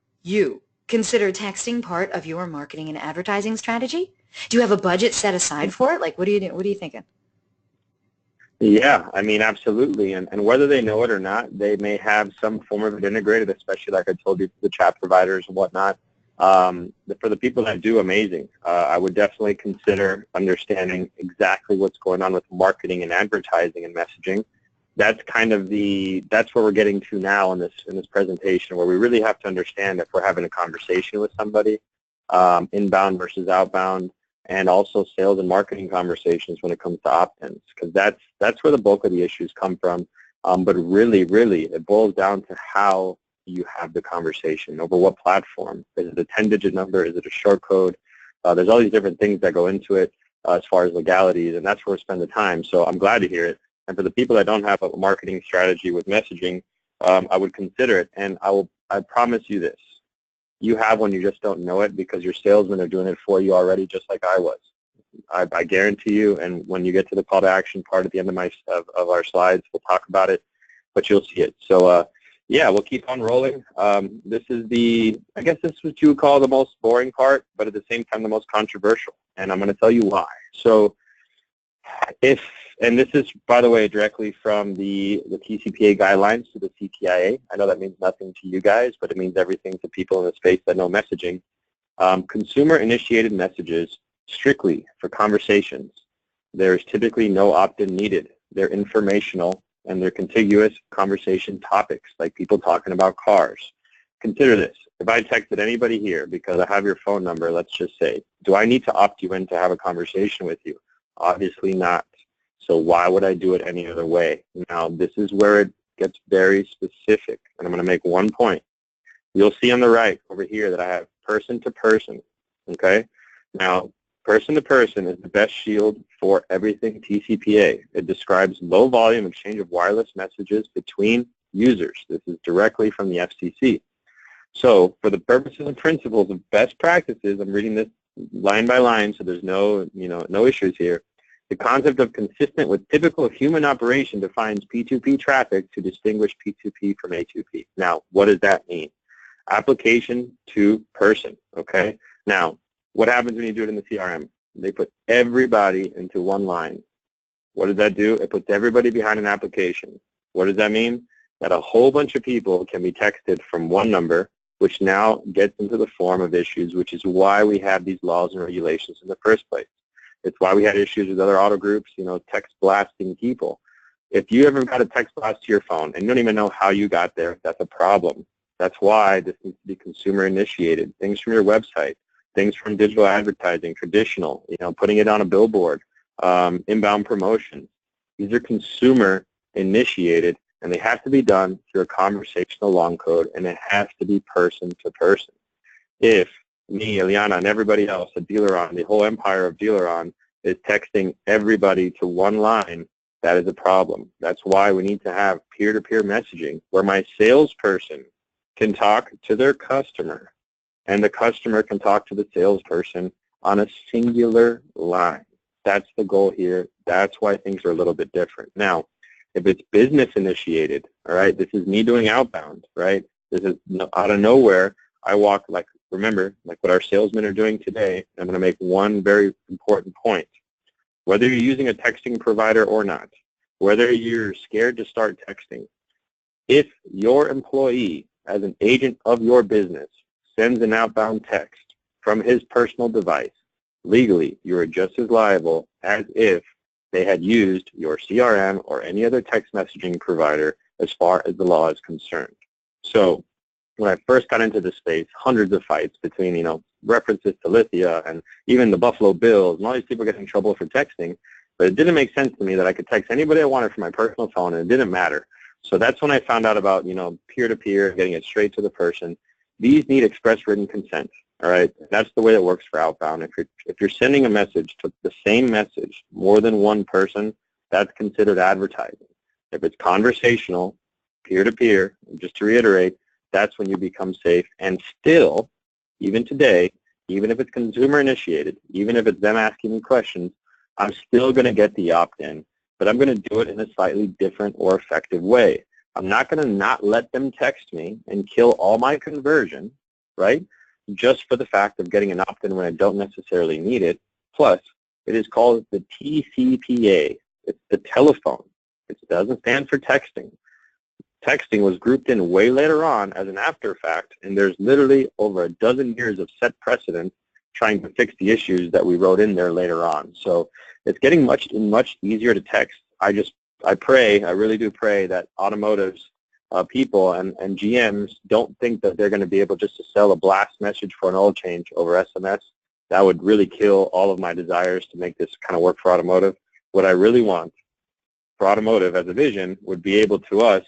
consider texting part of your marketing and advertising strategy? Do you have a budget set aside for it? Like, what are you thinking? Yeah, I mean, absolutely. And whether they know it or not, they may have some form of it integrated, especially like I told you, the chat providers and whatnot. For the people that do, amazing. I would definitely consider understanding exactly what's going on with marketing and advertising and messaging. That's kind of that's where we're getting to now in this presentation, where we really have to understand if we're having a conversation with somebody, inbound versus outbound, and also sales and marketing conversations when it comes to opt-ins, because that's where the bulk of the issues come from. But really, it boils down to how you have the conversation, over what platform. Is it a 10-digit number? Is it a short code? There's all these different things that go into it as far as legalities, and that's where we spend the time. So I'm glad to hear it. And for the people that don't have a marketing strategy with messaging, I would consider it. And I promise you this. You have one, you just don't know it because your salesmen are doing it for you already, just like I was. I guarantee you, and when you get to the call to action part at the end of our slides, we'll talk about it, but you'll see it. So, yeah, we'll keep on rolling. This is I guess this is what you would call the most boring part, but at the same time the most controversial, and I'm going to tell you why. So And this is, by the way, directly from the TCPA guidelines to the CTIA. I know that means nothing to you guys, but it means everything to people in the space that know messaging. Consumer-initiated messages strictly for conversations. There's typically no opt-in needed. They're informational, and they're contiguous conversation topics, like people talking about cars. Consider this. If I texted anybody here because I have your phone number, let's just say, do I need to opt you in to have a conversation with you? Obviously not. So why would I do it any other way? Now, this is where it gets very specific, and I'm going to make one point. You'll see on the right over here that I have person to person, okay? Now, person to person is the best shield for everything TCPA. It describes low volume exchange of wireless messages between users. This is directly from the FCC. So for the purposes and principles of best practices, I'm reading this line by line, so there's no issues here. The concept of consistent with typical human operation defines P2P traffic to distinguish P2P from A2P. Now, what does that mean? Application to person, okay? Now, what happens when you do it in the CRM? They put everybody into one line. What does that do? It puts everybody behind an application. What does that mean? That a whole bunch of people can be texted from one number, which now gets into the form of issues, which is why we have these laws and regulations in the first place. It's why we had issues with other auto groups, text blasting people. If you ever got a text blast to your phone and you don't even know how you got there, that's a problem. That's why this needs to be consumer initiated. Things from your website, things from digital advertising, traditional, putting it on a billboard, inbound promotions. These are consumer initiated, and they have to be done through a conversational long code, and it has to be person to person. If me, Eliana, and everybody else at DealerOn, the whole empire of DealerOn, is texting everybody to one line, that is a problem. That's why we need to have peer-to-peer messaging where my salesperson can talk to their customer and the customer can talk to the salesperson on a singular line. That's the goal here. That's why things are a little bit different. Now, if it's business initiated, all right, this is me doing outbound, right? This is out of nowhere. I walk remember, like what our salesmen are doing today. I'm going to make one very important point. Whether you're using a texting provider or not, whether you're scared to start texting, if your employee, as an agent of your business, sends an outbound text from his personal device, legally, you are just as liable as if they had used your CRM or any other text messaging provider as far as the law is concerned. So when I first got into this space, hundreds of fights between, references to Lithia and even the Buffalo Bills, and all these people getting in trouble for texting, but it didn't make sense to me that I could text anybody I wanted from my personal phone, and it didn't matter. So that's when I found out about, peer-to-peer, getting it straight to the person. These need express written consent, all right? That's the way it works for outbound. If you're sending a message to the same message, more than one person, that's considered advertising. If it's conversational, peer-to-peer, just to reiterate, that's when you become safe. And still, even today, even if it's consumer initiated, even if it's them asking me questions, I'm still going to get the opt-in, but I'm going to do it in a slightly different or effective way. I'm not going to not let them text me and kill all my conversion, right, just for the fact of getting an opt-in when I don't necessarily need it. Plus, it is called the TCPA. It's the telephone. It doesn't stand for texting. Texting was grouped in way later on as an after fact, and there's literally over a dozen years of set precedent trying to fix the issues that we wrote in there later on. So it's getting much easier to text. I pray, I really do pray that automotives people and GMs don't think that they're going to be able just to sell a blast message for an oil change over SMS. That would really kill all of my desires to make this kind of work for automotive. What I really want for automotive as a vision would be able to us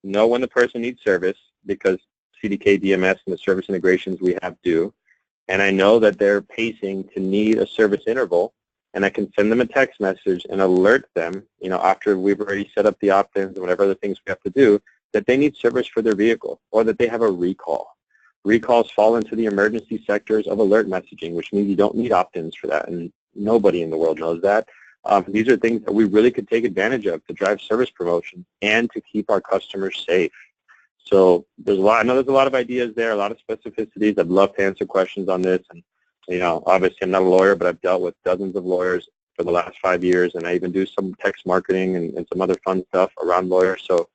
know when the person needs service, because CDK, DMS, and the service integrations we have do, and I know that they're pacing to need a service interval, and I can send them a text message and alert them, after we've already set up the opt-ins and whatever other things we have to do, that they need service for their vehicle or that they have a recall. Recalls fall into the emergency sectors of alert messaging, which means you don't need opt-ins for that, and nobody in the world knows that. These are things that we really could take advantage of to drive service promotion and to keep our customers safe. So I know there's a lot of ideas there, a lot of specificities. I'd love to answer questions on this. And, obviously I'm not a lawyer, but I've dealt with dozens of lawyers for the last 5 years, and I even do some text marketing and some other fun stuff around lawyers. So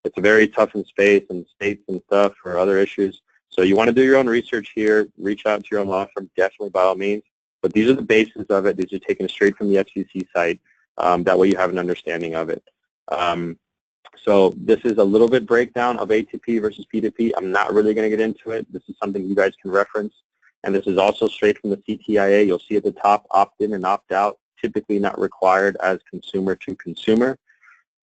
it's a very tough space and states and stuff or other issues. So you want to do your own research here, reach out to your own law firm, definitely by all means. But these are the bases of it. These are taken straight from the FCC site. That way you have an understanding of it. So this is a little bit breakdown of A2P versus P2P. I'm not really going to get into it. This is something you guys can reference. And this is also straight from the CTIA. You'll see at the top, opt-in and opt-out, typically not required as consumer to consumer.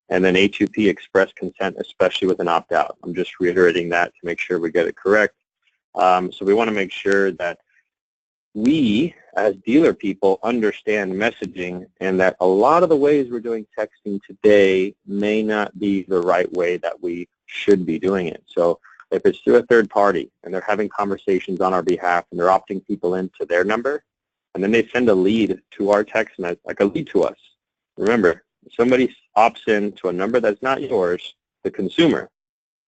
And then A2P, express consent, especially with an opt-out. I'm just reiterating that to make sure we get it correct. So we want to make sure that we, as dealer people, understand messaging, and that a lot of the ways we're doing texting today may not be the right way that we should be doing it. So if it's through a third party and they're having conversations on our behalf and they're opting people into their number, and then they send a lead to our text message, like a lead to us. Remember, if somebody opts in to a number that's not yours, the consumer,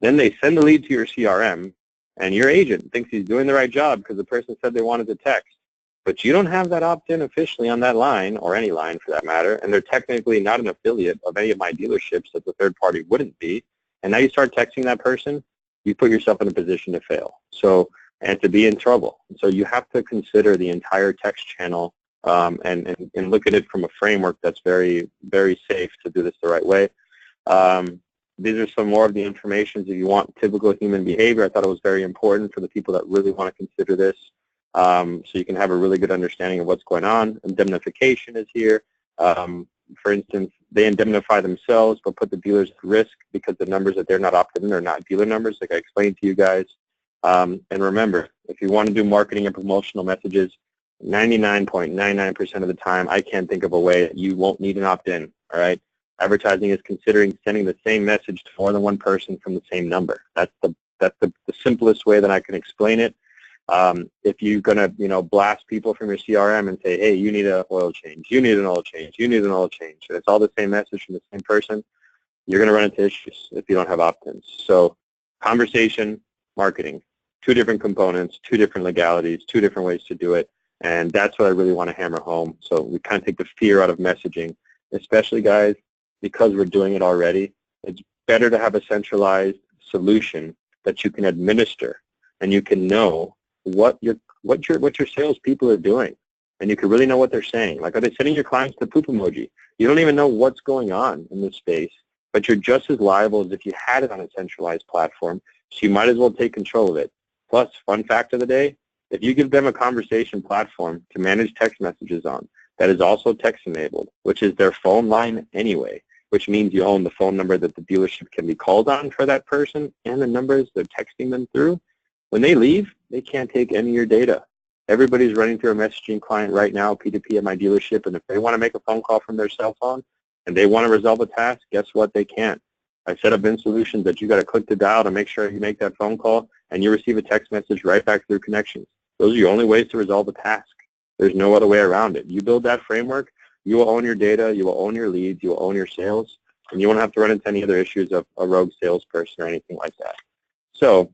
then they send the lead to your CRM, and your agent thinks he's doing the right job because the person said they wanted to text. But you don't have that opt-in officially on that line, or any line for that matter, and they're technically not an affiliate of any of my dealerships that the third party wouldn't be. And now you start texting that person, you put yourself in a position to fail. So, and to be in trouble. So you have to consider the entire text channel and look at it from a framework that's very, very safe to do this the right way. These are some more of the information if you want typical human behavior. I thought it was very important for the people that really want to consider this. So you can have a really good understanding of what's going on. Indemnification is here. For instance, they indemnify themselves but put the dealers at risk because the numbers that they're not opted in are not dealer numbers, like I explained to you guys. And remember, if you want to do marketing and promotional messages, 99.99% of the time, I can't think of a way that you won't need an opt-in, all right? Advertising is considering sending the same message to more than one person from the same number. That's the simplest way that I can explain it. If you're going to, blast people from your CRM and say, hey, you need an oil change, you need an oil change, you need an oil change, and it's all the same message from the same person, you're going to run into issues if you don't have opt-ins. So conversation, marketing, two different components, two different legalities, two different ways to do it, and that's what I really want to hammer home. So we kind of take the fear out of messaging, especially, guys, because we're doing it already. It's better to have a centralized solution that you can administer, and you can know what your salespeople are doing, and you can really know what they're saying. Like, are they sending your clients the poop emoji? You don't even know what's going on in this space, but you're just as liable as if you had it on a centralized platform, so you might as well take control of it. Plus, fun fact of the day, if you give them a conversation platform to manage text messages on that is also text-enabled, which is their phone line anyway, which means you own the phone number that the dealership can be called on for that person and the numbers they're texting them through, when they leave, they can't take any of your data. Everybody's running through a messaging client right now, P2P at my dealership, and if they want to make a phone call from their cell phone and they want to resolve a task, guess what? They can't. I set up in solutions that you got to click the dial to make sure you make that phone call, and you receive a text message right back through connections. Those are your only ways to resolve a task. There's no other way around it. You build that framework, you will own your data, you will own your leads, you will own your sales, and you won't have to run into any other issues of a rogue salesperson or anything like that. So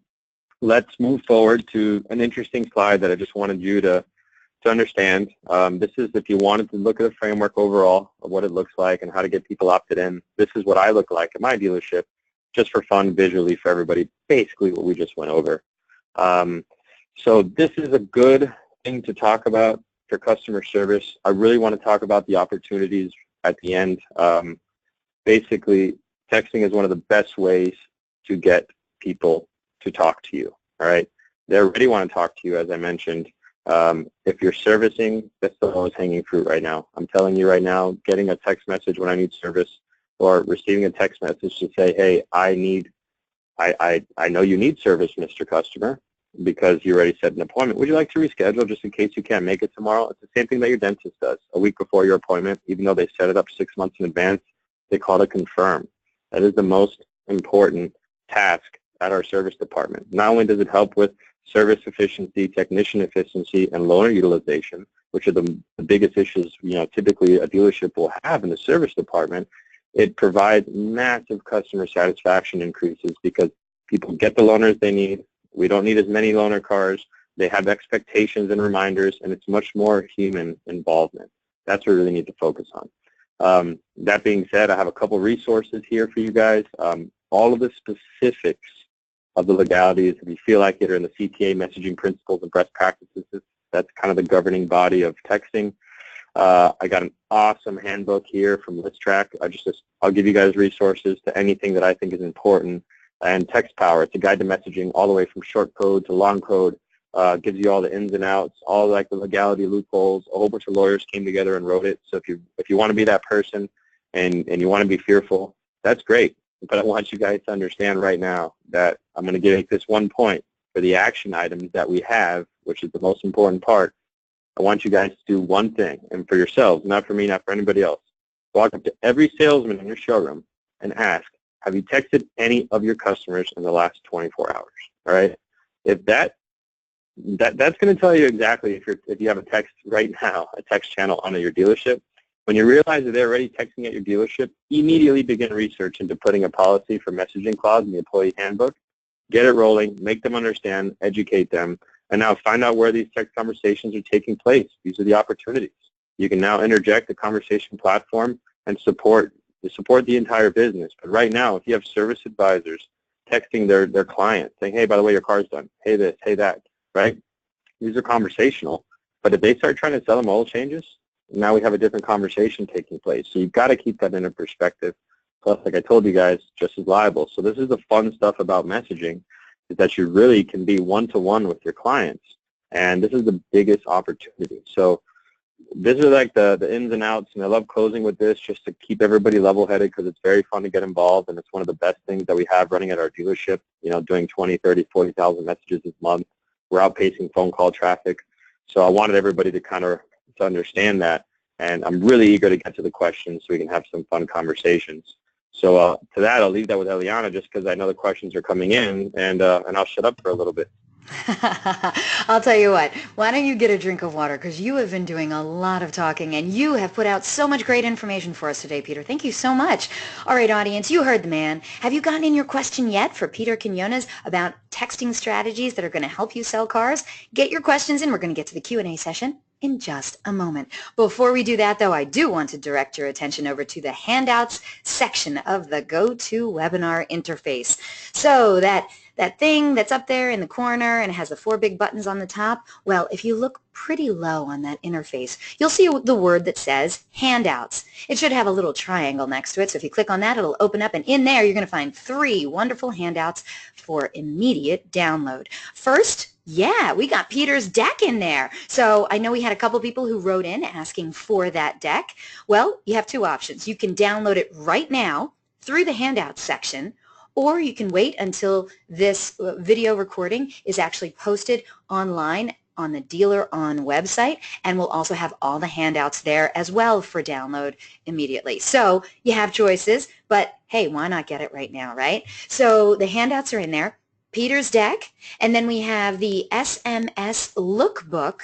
let's move forward to an interesting slide that I just wanted you to understand. This is if you wanted to look at the framework overall of what it looks like and how to get people opted in. This is what I look like at my dealership, just for fun visually for everybody, basically what we just went over. So this is a good thing to talk about for customer service. I really want to talk about the opportunities at the end. Basically, texting is one of the best ways to get people to talk to you, all right? They already want to talk to you, as I mentioned. If you're servicing, that's the lowest hanging fruit right now. I'm telling you right now, getting a text message when I need service or receiving a text message to say, hey, I know you need service, Mr. Customer, because you already set an appointment. Would you like to reschedule just in case you can't make it tomorrow? It's the same thing that your dentist does. A week before your appointment, even though they set it up 6 months in advance, they call to confirm. That is the most important task at our service department. Not only does it help with service efficiency, technician efficiency, and loaner utilization, which are the biggest issues typically a dealership will have in the service department, it provides massive customer satisfaction increases because people get the loaners they need. We don't need as many loaner cars. They have expectations and reminders, and it's much more human involvement. That's what we really need to focus on. That being said, I have a couple resources here for you guys. All of the specifics of the legalities, if you feel like it, are in the CTA messaging principles and best practices. That's kind of the governing body of texting. I got an awesome handbook here from ListTrack. I'll give you guys resources to anything that I think is important. And Text Power, it's a guide to messaging all the way from short code to long code. Gives you all the ins and outs, all like the legality loopholes. A whole bunch of lawyers came together and wrote it. So if you want to be that person and you want to be fearful, that's great. But I want you guys to understand right now that I'm going to make this one point for the action items that we have, which is the most important part. I want you guys to do one thing, and for yourselves, not for me, not for anybody else. Walk up to every salesman in your showroom and ask, have you texted any of your customers in the last 24 hours? All right? If that's going to tell you exactly if you have a text right now, a text channel on your dealership. When you realize that they're already texting at your dealership, immediately begin research into putting a policy for messaging clause in the employee handbook. Get it rolling, make them understand, educate them, and now find out where these text conversations are taking place. These are the opportunities. You can now interject the conversation platform and support the entire business. But right now, if you have service advisors texting their clients, saying, hey, by the way, your car's done, hey this, hey that, right? These are conversational. But if they start trying to sell them oil changes, now we have a different conversation taking place. So you've got to keep that in a perspective. Plus, like I told you guys, just as liable. So this is the fun stuff about messaging, is that you really can be one-to-one with your clients. And this is the biggest opportunity. So these are like the ins and outs, and I love closing with this just to keep everybody level-headed because it's very fun to get involved, and it's one of the best things that we have running at our dealership, doing 20, 30, 40,000 messages this month. We're outpacing phone call traffic. So I wanted everybody to to understand that, and I'm really eager to get to the questions so we can have some fun conversations. So to that, I'll leave that with Eliana just because I know the questions are coming in, and I'll shut up for a little bit. I'll tell you what, why don't you get a drink of water, because you have been doing a lot of talking and you have put out so much great information for us today, Peter. Thank you so much. All right, audience, you heard the man. Have you gotten in your question yet for Peter Quinones about texting strategies that are going to help you sell cars? Get your questions in. We're going to get to the Q&A session in just a moment. Before we do that, though, I do want to direct your attention over to the handouts section of the GoToWebinar interface. So that thing that's up there in the corner and it has the 4 big buttons on the top, well, if you look pretty low on that interface, you'll see the word that says handouts. It should have a little triangle next to it, so if you click on that, it'll open up, and in there you're going to find 3 wonderful handouts for immediate download. First, yeah, we got Peter's deck in there. So I know we had a couple people who wrote in asking for that deck. Well, you have 2 options. You can download it right now through the handouts section, or you can wait until this video recording is actually posted online on the Dealer On website, and we'll also have all the handouts there as well for download immediately. So you have choices, but hey, why not get it right now, right? So the handouts are in there. Peter's deck, and then we have the SMS lookbook,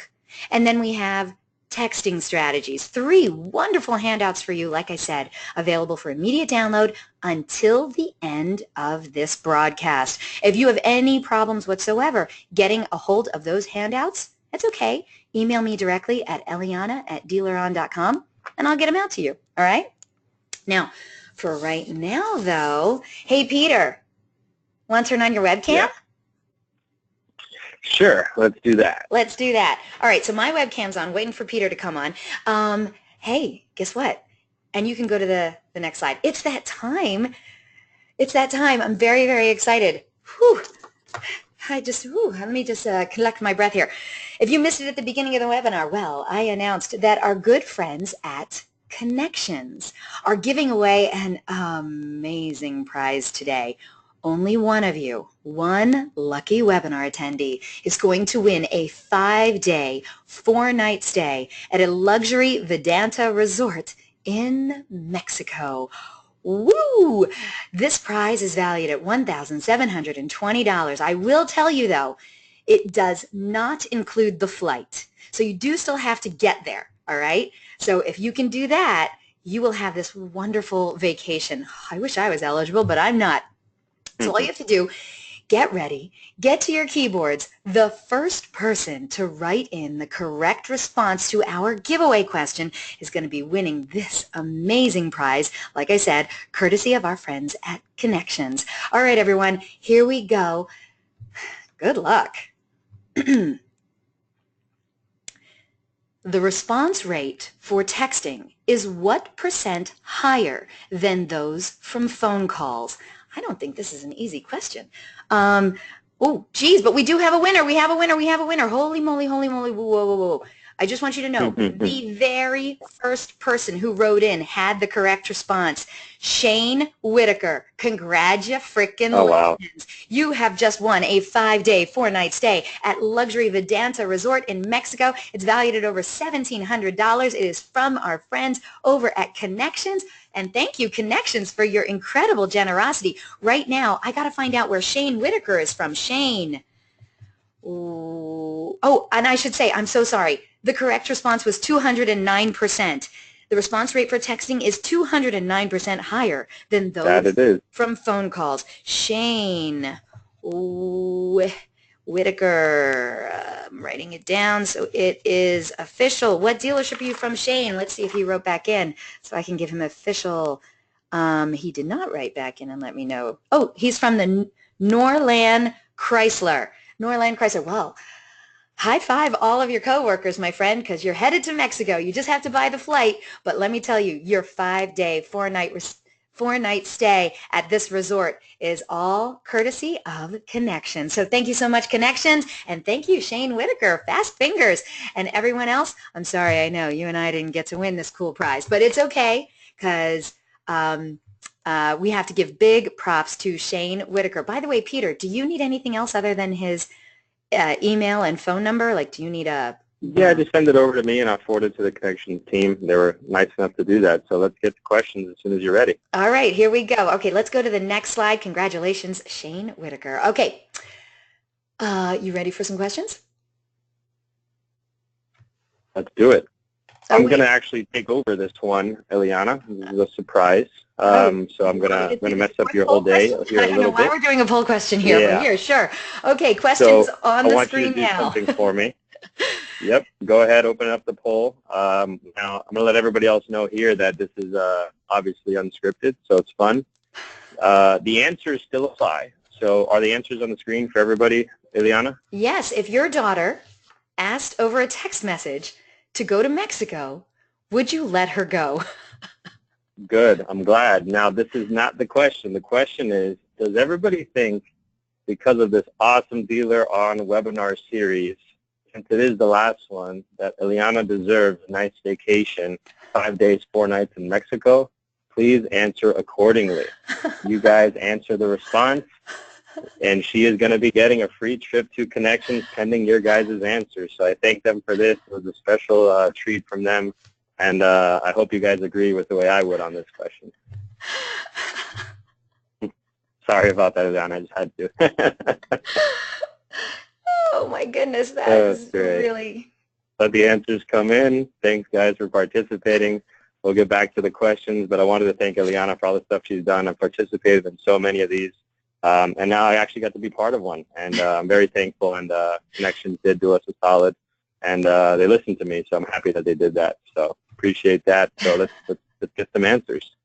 and then we have texting strategies. 3 wonderful handouts for you, like I said, available for immediate download until the end of this broadcast. If you have any problems whatsoever getting a hold of those handouts, that's okay. Email me directly at eliana@dealeron.com, and I'll get them out to you, all right? Now, for right now, though, hey, Peter, want to turn on your webcam? Yeah. Sure, let's do that. Let's do that. All right, so my webcam's on, waiting for Peter to come on. Hey, guess what? And you can go to the next slide. It's that time. It's that time. I'm very, very excited. Whew. Let me just collect my breath here. If you missed it at the beginning of the webinar, well, I announced that our good friends at Connections are giving away an amazing prize today. Only one of you, one lucky webinar attendee, is going to win a 5-day, 4-night stay at a luxury Vedanta resort in Mexico. Woo! This prize is valued at $1,720. I will tell you, though, it does not include the flight. So you do still have to get there, all right? So if you can do that, you will have this wonderful vacation. I wish I was eligible, but I'm not. So all you have to do get ready, get to your keyboards. The first person to write in the correct response to our giveaway question is going to be winning this amazing prize, like I said, courtesy of our friends at Connections. All right, everyone, here we go. Good luck. The response rate for texting is what % higher than those from phone calls? I don't think this is an easy question. Oh, geez, but we do have a winner. We have a winner. We have a winner. Holy moly, holy moly. Whoa, whoa, whoa, whoa. I just want you to know the very first person who wrote in had the correct response. Shane Whitaker. Congratulations. Oh, wow. You have just won a 5-day, 4-night stay at Luxury Vedanta Resort in Mexico. It's valued at over $1,700. It is from our friends over at Connections. And thank you, Connections, for your incredible generosity. Right now, I got to find out where Shane Whitaker is from. Shane. Ooh. Oh, and I should say, I'm so sorry. The correct response was 209%. The response rate for texting is 209% higher than those from phone calls. Shane Whitaker. I'm writing it down so it is official. What dealership are you from, Shane? Let's see if he wrote back in so I can give him official. He did not write back in and let me know. Oh, he's from the Norland Chrysler. Norland Chrysler. Well, high five all of your coworkers, my friend, because you're headed to Mexico. You just have to buy the flight. But let me tell you, your 5-day, 4-night stay at this resort is all courtesy of Connections. So thank you so much, Connections, and thank you, Shane Whitaker, Fast Fingers, and everyone else. I'm sorry, I know you and I didn't get to win this cool prize, but it's okay because we have to give big props to Shane Whitaker. By the way, Peter, do you need anything else other than his email and phone number? Like, do you need a... Yeah, just send it over to me and I'll forward it to the Connections team. They were nice enough to do that. So let's get to questions as soon as you're ready. All right, here we go. Okay, let's go to the next slide. Congratulations, Shane Whitaker. Okay, you ready for some questions? Let's do it. I'm going to actually take over this one, Eliana. This is a surprise. So I'm gonna mess up your whole day here a little bit. I don't know why we're doing a poll question here, but here, sure. Okay, questions on the screen now. I want you to do something for me. Yep, go ahead, open up the poll. Now, I'm going to let everybody else know here that this is obviously unscripted, so it's fun. The answers still apply. So are the answers on the screen for everybody, Eliana? Yes, if your daughter asked over a text message to go to Mexico, would you let her go? Good, I'm glad. Now, this is not the question. The question is, does everybody think, because of this awesome Dealer on Webinar series, since it is the last one, that Eliana deserves a nice vacation, 5 days, 4 nights in Mexico? Please answer accordingly. You guys answer the response, and she is going to be getting a free trip to Connections pending your guys' answers. So I thank them for this. It was a special treat from them, and I hope you guys agree with the way I would on this question. Sorry about that, Eliana. I just had to. Oh my goodness, that is great. Really... Let the answers come in. Thanks, guys, for participating. We'll get back to the questions, but I wanted to thank Eliana for all the stuff she's done. I've participated in so many of these, and now I actually got to be part of one, and I'm very thankful, and Connections did do us a solid, and they listened to me, so I'm happy that they did that. So appreciate that. So let's get some answers.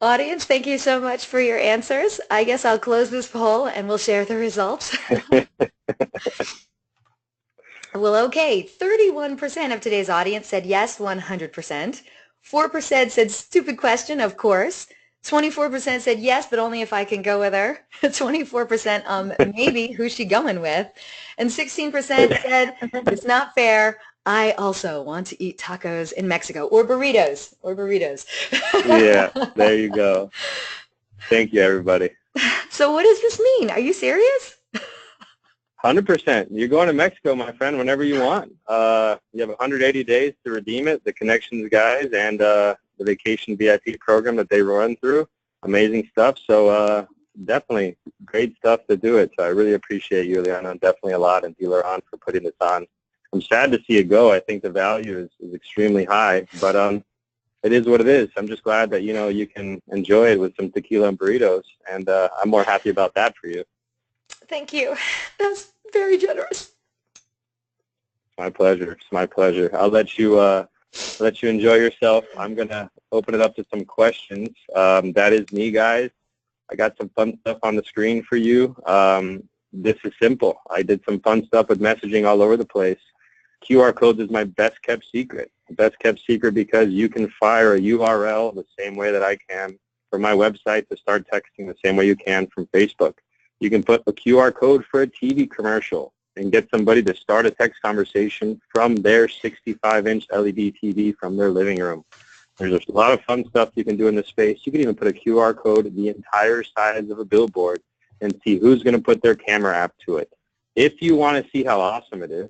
Audience, thank you so much for your answers. I guess I'll close this poll and we'll share the results. Well, okay, 31% of today's audience said yes, 100%. 4% said stupid question, of course. 24% said yes, but only if I can go with her. 24% maybe, who's she going with? And 16% said it's not fair. I also want to eat tacos in Mexico, or burritos, Yeah, there you go. Thank you, everybody. So what does this mean? Are you serious? 100%. You're going to Mexico, my friend, whenever you want. You have 180 days to redeem it, the Connections guys, and the Vacation VIP program that they run through. Amazing stuff. So definitely great stuff to do it. So I really appreciate you, Eliana, definitely a lot, and Dealer On for putting this on. I'm sad to see it go. I think the value is extremely high, but it is what it is. I'm just glad that, you can enjoy it with some tequila and burritos, and I'm more happy about that for you. Thank you. That's very generous. My pleasure. It's my pleasure. I'll let you enjoy yourself. I'm gonna open it up to some questions. That is me, guys. I got some fun stuff on the screen for you. This is simple. I did some fun stuff with messaging all over the place. QR codes is my best kept secret. Best kept secret because you can fire a URL the same way that I can from my website to start texting the same way you can from Facebook. You can put a QR code for a TV commercial and get somebody to start a text conversation from their 65-inch LED TV from their living room. There's a lot of fun stuff you can do in this space. You can even put a QR code the entire size of a billboard and see who's going to put their camera app to it. If you want to see how awesome it is,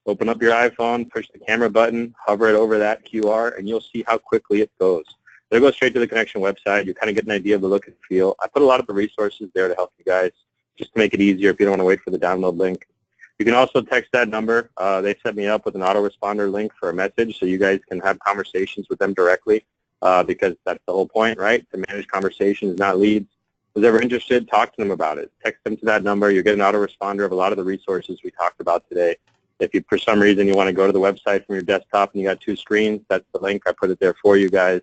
open up your iPhone, push the camera button, hover it over that QR, and you'll see how quickly it goes. It'll go straight to the connection website. You kind of get an idea of the look and feel. I put a lot of the resources there to help you guys, just to make it easier if you don't want to wait for the download link. You can also text that number. They set me up with an autoresponder link for a message so you guys can have conversations with them directly because that's the whole point, right? To manage conversations, not leads. Who's ever interested, talk to them about it. Text them to that number. You get an autoresponder of a lot of the resources we talked about today. If you, for some reason, you want to go to the website from your desktop and you got two screens, that's the link. I put it there for you guys.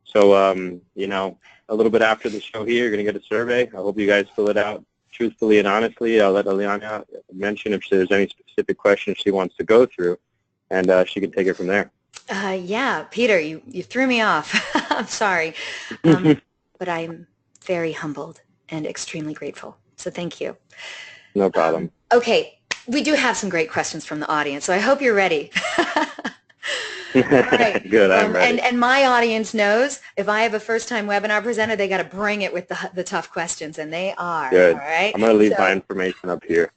So, you know, a little bit after the show here, you're going to get a survey. I hope you guys fill it out truthfully and honestly. I'll let Eliana mention if there's any specific questions she wants to go through, and she can take it from there. Yeah, Peter, you threw me off. I'm sorry. But I'm very humbled and extremely grateful. So thank you. No problem. Okay, we do have some great questions from the audience, so I hope you're ready. Right. Good, I'm ready. And my audience knows if I have a first-time webinar presenter, they got to bring it with the tough questions, and they are. Good. All right. I'm going to leave my information up here.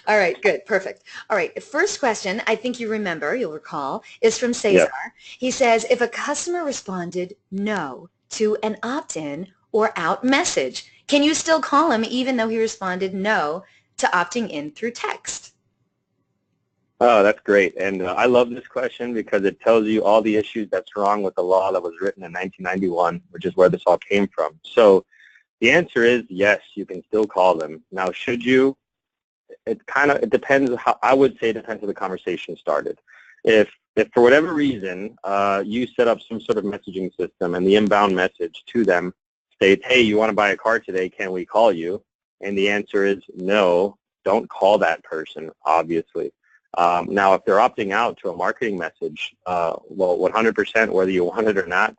All right, good, perfect. All right, the first question, I think you'll recall, is from Cesar. Yeah. He says, if a customer responded no to an opt-in or out message, can you still call him even though he responded no to opting in through text? Oh, that's great. And I love this question because it tells you all the issues that's wrong with the law that was written in 1991, which is where this all came from. So the answer is yes, you can still call them. Now, should you? It depends. I would say it depends how the conversation started. If for whatever reason you set up some sort of messaging system and the inbound message to them states, hey, you want to buy a car today, can we call you? And the answer is no, don't call that person, obviously. Now, if they're opting out to a marketing message, well, 100%, whether you want it or not,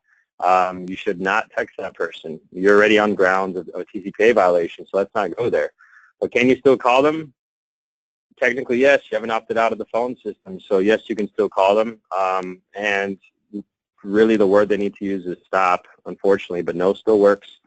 you should not text that person. You're already on grounds of a TCPA violation, so let's not go there. But can you still call them? Technically, yes. You haven't opted out of the phone system, so yes, you can still call them. And really the word they need to use is stop, unfortunately, but no still works.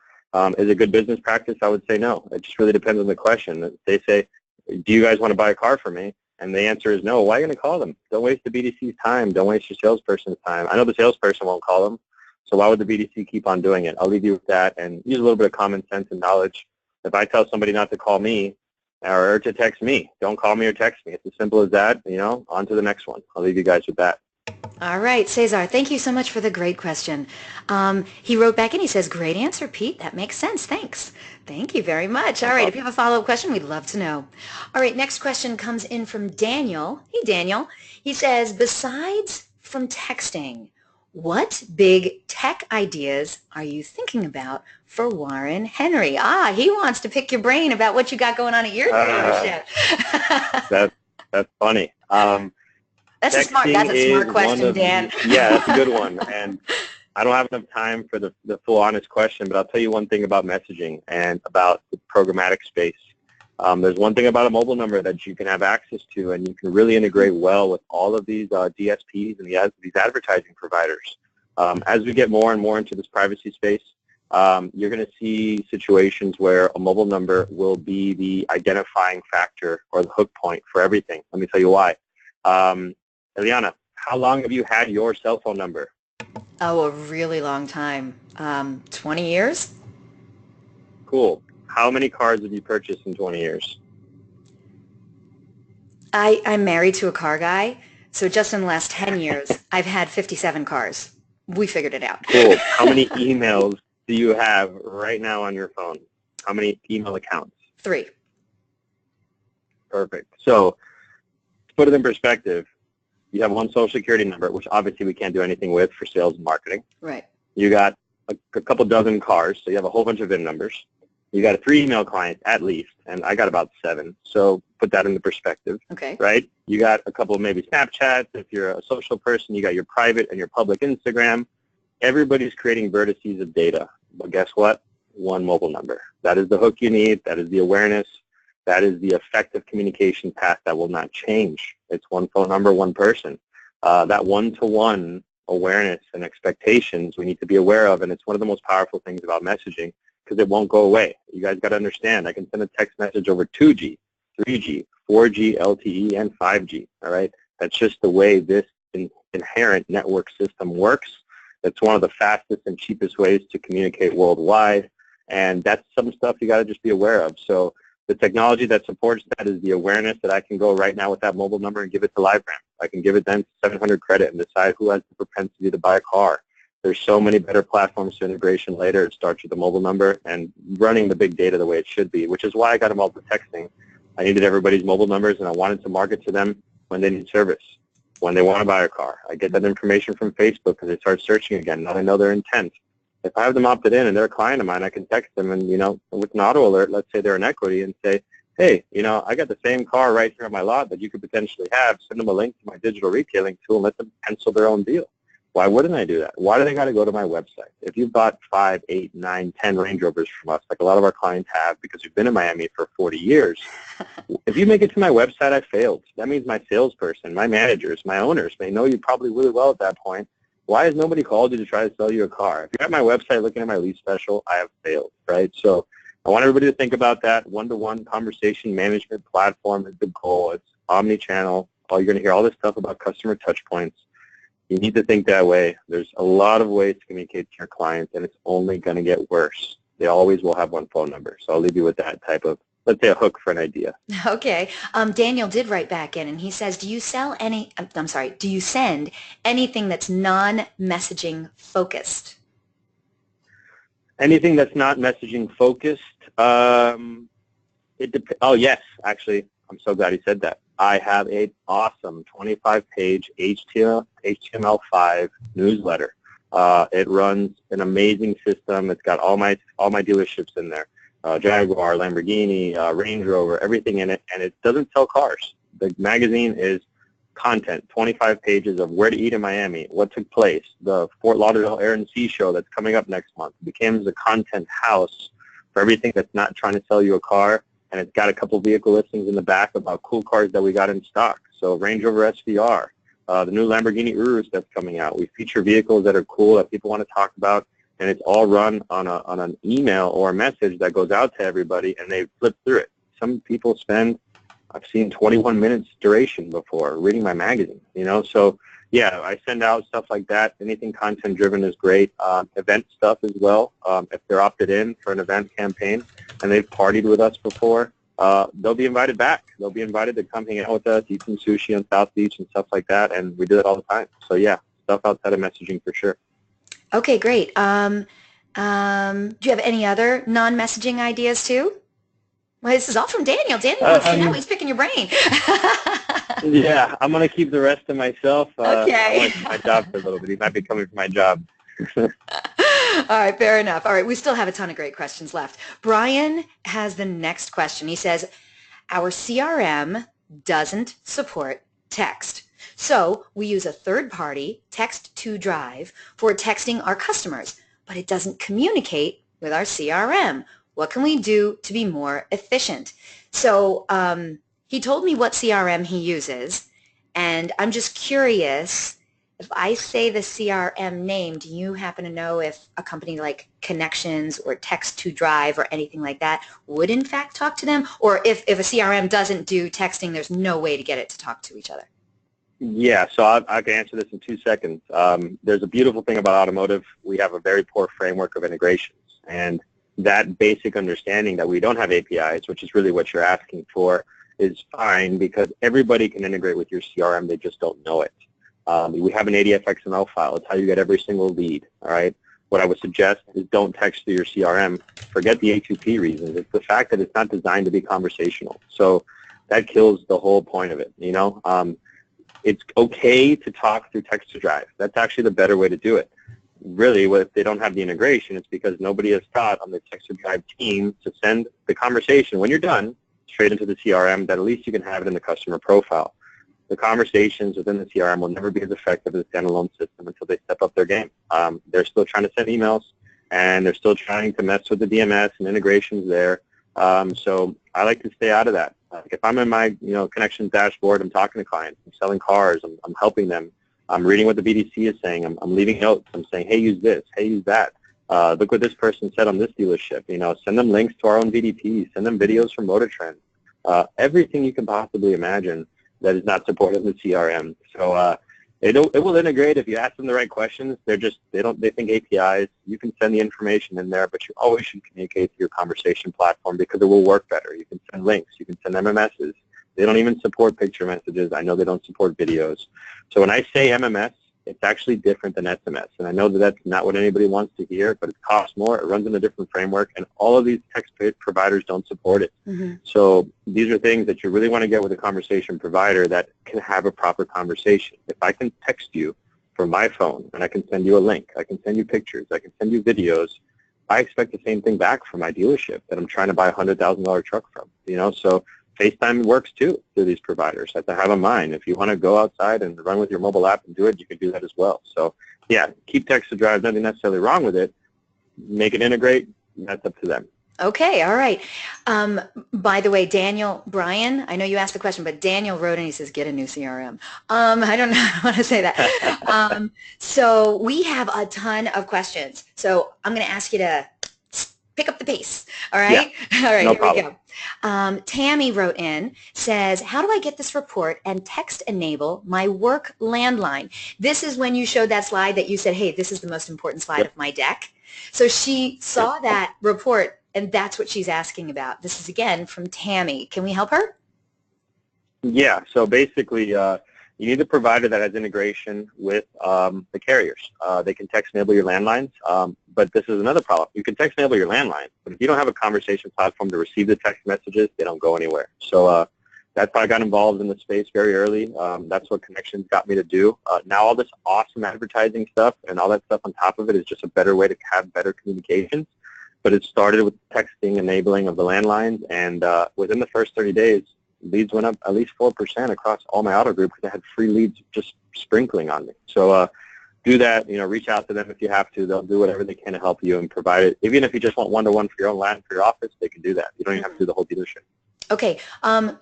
Is it good business practice? I would say no. It just really depends on the question. If they say, do you guys want to buy a car from me? And the answer is no. Why are you going to call them? Don't waste the BDC's time. Don't waste your salesperson's time. I know the salesperson won't call them, so why would the BDC keep on doing it? I'll leave you with that and use a little bit of common sense and knowledge. If I tell somebody not to call me or to text me, don't call me or text me. It's as simple as that, you know, on to the next one. I'll leave you guys with that. All right, Cesar, thank you so much for the great question. He wrote back and he says, great answer, Pete. That makes sense. Thanks. Thank you very much. All right, if you have a follow-up question, we'd love to know. All right, next question comes in from Daniel. Hey, Daniel. He says, besides from texting, what big tech ideas are you thinking about for Warren Henry? He wants to pick your brain about what you got going on at your dealership. That's funny. That's a smart question, Dan. Yeah, that's a good one. And I don't have enough time for the full honest question, but I'll tell you one thing about messaging and about the programmatic space. There's one thing about a mobile number that you can have access to, and you can really integrate well with all of these DSPs and these advertising providers. As we get more and more into this privacy space, you're going to see situations where a mobile number will be the identifying factor or the hook point for everything. Let me tell you why. Eliana, how long have you had your cell phone number? Oh, a really long time. 20 years. Cool. How many cars have you purchased in 20 years? I'm married to a car guy, so just in the last 10 years, I've had 57 cars. We figured it out. Cool. How many emails do you have right now on your phone? How many email accounts? 3. Perfect. So to put it in perspective, you have one social security number, which obviously we can't do anything with for sales and marketing. Right. You got a couple dozen cars, so you have a whole bunch of VIN numbers. You got 3 email clients at least, and I got about 7. So put that into perspective. Okay. Right? You got a couple maybe Snapchats. If you're a social person, you got your private and your public Instagram. Everybody's creating vertices of data. But guess what? One mobile number. That is the hook you need. That is the awareness. That is the effective communication path that will not change. It's one phone number, one person. That one-to-one awareness and expectations we need to be aware of, and it's one of the most powerful things about messaging because it won't go away. You guys got to understand, I can send a text message over 2G, 3G, 4G, LTE, and 5G, all right? That's just the way this inherent network system works. It's one of the fastest and cheapest ways to communicate worldwide, and that's some stuff you got to just be aware of. So the technology that supports that is the awareness that I can go right now with that mobile number and give it to LiveRamp. I can give it then 700 credit and decide who has the propensity to buy a car. There's so many better platforms to integration later. It starts with the mobile number and running the big data the way it should be, which is why I got them all to texting. I needed everybody's mobile numbers, and I wanted to market to them when they need service, when they want to buy a car. I get that information from Facebook because they start searching again. Now I know their intent. If I have them opted in and they're a client of mine, I can text them and, with an auto alert, let's say they're an equity, and say, hey, I got the same car right here on my lot that you could potentially have. Send them a link to my digital retailing tool and let them pencil their own deal. Why wouldn't I do that? Why do they got to go to my website? If you've bought 5, 8, 9, 10 Range Rovers from us, like a lot of our clients have because we've been in Miami for 40 years, if you make it to my website, I failed. That means my salesperson, my managers, my owners may know you probably really well at that point. Why has nobody called you to try to sell you a car? If you're at my website looking at my lease special, I have failed, right? So I want everybody to think about that. One-to-one conversation management platform is the goal. It's omni-channel. You're going to hear all this stuff about customer touch points. You need to think that way. There's a lot of ways to communicate to your clients, and it's only going to get worse. They always will have one phone number. So I'll leave you with that type of, let's say, a hook for an idea. Okay. Daniel did write back in, and he says, do you send anything that's non-messaging focused? Anything that's not messaging focused? Oh, yes, actually. I'm so glad he said that. I have an awesome 25-page HTML5 newsletter. It runs an amazing system. It's got all my dealerships in there. Jaguar, Lamborghini, Range Rover, everything in it, and it doesn't sell cars. The magazine is content, 25 pages of where to eat in Miami, what took place, the Fort Lauderdale Air and Sea Show that's coming up next month. It becomes a content house for everything that's not trying to sell you a car, and it's got a couple vehicle listings in the back about cool cars that we got in stock. So Range Rover SVR, the new Lamborghini Urus that's coming out. We feature vehicles that are cool that people want to talk about, and it's all run on an email or a message that goes out to everybody, and they flip through it. Some people spend, I've seen 21 minutes duration before reading my magazine, So, yeah, I send out stuff like that. Anything content-driven is great. Event stuff as well. If they're opted in for an event campaign and they've partied with us before, they'll be invited back. They'll be invited to come hang out with us, eat some sushi on South Beach and stuff like that, and we do that all the time. So, yeah, stuff outside of messaging for sure. Okay, great. Do you have any other non-messaging ideas too? Well, this is all from Daniel. Daniel wants to know. He's picking your brain. Yeah, I'm going to keep the rest to myself. Okay. I want to keep my job for a little bit. He might be coming for my job. All right, fair enough. All right, we still have a ton of great questions left. Brian has the next question. He says, our CRM doesn't support text. So we use a third-party text-to-drive for texting our customers, but it doesn't communicate with our CRM. What can we do to be more efficient? So he told me what CRM he uses, and I'm just curious, if I say the CRM name, do you happen to know if a company like Connections or Text-to-Drive or anything like that would in fact talk to them? Or if a CRM doesn't do texting, there's no way to get it to talk to each other? Yeah, so I can answer this in 2 seconds. There's a beautiful thing about automotive. We have a very poor framework of integrations, and that basic understanding that we don't have APIs, which is really what you're asking for, is fine because everybody can integrate with your CRM. They just don't know it. We have an ADF XML file. It's how you get every single lead, all right? What I would suggest is don't text through your CRM. Forget the A2P reasons. It's the fact that it's not designed to be conversational. So that kills the whole point of it, you know. It's okay to talk through text to drive. That's actually the better way to do it. Really, if they don't have the integration, it's because nobody has thought on the text to drive team to send the conversation when you're done straight into the CRM, that at least you can have it in the customer profile. The conversations within the CRM will never be as effective as a standalone system until they step up their game. They're still trying to send emails, and they're still trying to mess with the DMS and integrations there. So I like to stay out of that. If I'm in my connections dashboard, I'm talking to clients, I'm selling cars, I'm helping them, I'm reading what the BDC is saying, I'm leaving notes, I'm saying, hey, use this, hey, use that. Look what this person said on this dealership. Send them links to our own VDP, send them videos from Motor Trend. Everything you can possibly imagine that is not supported in the CRM. So it will integrate if you ask them the right questions. They think APIs. You can send the information in there, but you always should communicate through your conversation platform because it will work better. You can send links. You can send MMSs. They don't even support picture messages. I know they don't support videos. So when I say MMS, it's actually different than SMS. And I know that that's not what anybody wants to hear, but it costs more. It runs in a different framework, and all of these text providers don't support it. Mm-hmm. So these are things that you really want to get with a conversation provider that can have a proper conversation. If I can text you from my phone, and I can send you a link, I can send you pictures, I can send you videos, I expect the same thing back from my dealership that I'm trying to buy a $100,000 truck from. So FaceTime works too through these providers. That's to have in mind. If you want to go outside and run with your mobile app and do it, you can do that as well. So yeah, keep text to drive. Nothing necessarily wrong with it. Make it integrate. That's up to them. Okay, all right. By the way, Brian, I know you asked the question, but Daniel wrote and he says, get a new CRM. I don't know how to say that. So we have a ton of questions. So I'm going to ask you to pick up the pace. All right? Yeah, all right, no here problem. We go. Tammy wrote in, says, how do I get this report and text enable my work landline? This is when you showed that slide that you said, hey, this is the most important slide of my deck. So she saw that report, and that's what she's asking about. This is, again, from Tammy. Can we help her? Yeah, so basically you need a provider that has integration with the carriers. They can text enable your landlines, but this is another problem. You can text enable your landline, but if you don't have a conversation platform to receive the text messages, they don't go anywhere. So that's how I got involved in the space very early. That's what Connections got me to do. Now all this awesome advertising stuff and all that stuff on top of it is just a better way to have better communications. But it started with texting enabling of the landlines, and within the first 30 days, leads went up at least 4% across all my auto group because I had free leads just sprinkling on me. So do that, reach out to them if you have to. They'll do whatever they can to help you and provide it. Even if you just want one-to-one for your own land for your office, they can do that. You don't even have to do the whole dealership. Okay.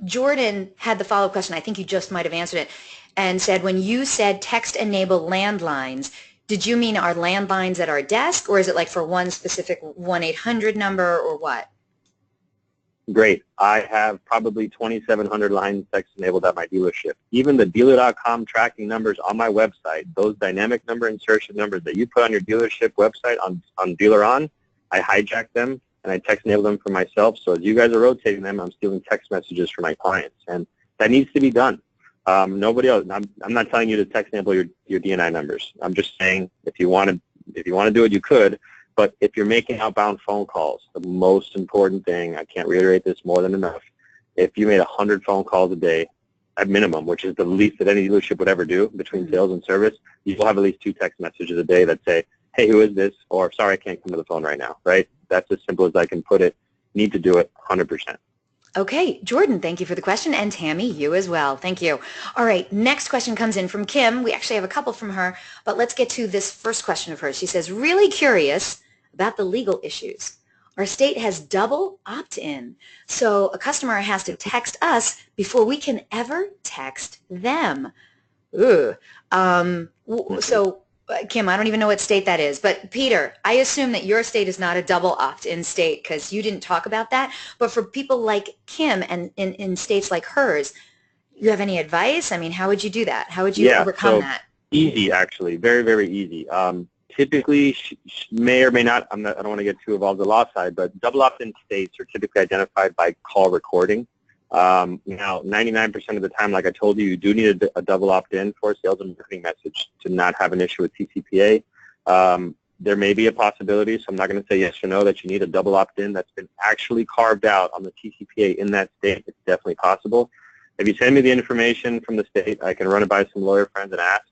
Jordan had the follow-up question. I think you just might have answered it and said, when you said text enable landlines, did you mean our landlines at our desk, or is it like for one specific 1-800 number, or what? Great. I have probably 2,700 lines text enabled at my dealership. Even the dealer.com tracking numbers on my website, those dynamic number insertion numbers that you put on your dealership website on Dealer On, I hijack them and I text enable them for myself. So as you guys are rotating them, I'm stealing text messages for my clients, and that needs to be done. Nobody else. I'm not telling you to text enable your DNI numbers. I'm just saying if you want to do it, you could. But if you're making outbound phone calls, the most important thing, I can't reiterate this more than enough, if you made 100 phone calls a day at minimum, which is the least that any dealership would ever do between sales and service, you will have at least 2 text messages a day that say, hey, who is this? Or, sorry, I can't come to the phone right now, right? That's as simple as I can put it. Need to do it 100%. Okay, Jordan, thank you for the question, and Tammy, you as well. Thank you. All right, next question comes in from Kim. We actually have a couple from her, but let's get to this first question of hers. She says, really curious about the legal issues. Our state has double opt-in, so a customer has to text us before we can ever text them. Ooh. So, Kim, I don't even know what state that is, but Peter, I assume that your state is not a double opt-in state because you didn't talk about that, but for people like Kim and in states like hers, you have any advice? I mean, how would you do that? How would you overcome that? Easy, actually. Very, very easy. Typically, may or may not, I don't want to get too involved in the law side, but double opt-in states are typically identified by call recording. Now, 99% of the time, like I told you, you do need a double opt-in for a sales and marketing message to not have an issue with TCPA. there may be a possibility, so I'm not going to say yes or no, that you need a double opt-in that's been actually carved out on the TCPA in that state. It's definitely possible. If you send me the information from the state, I can run it by some lawyer friends and ask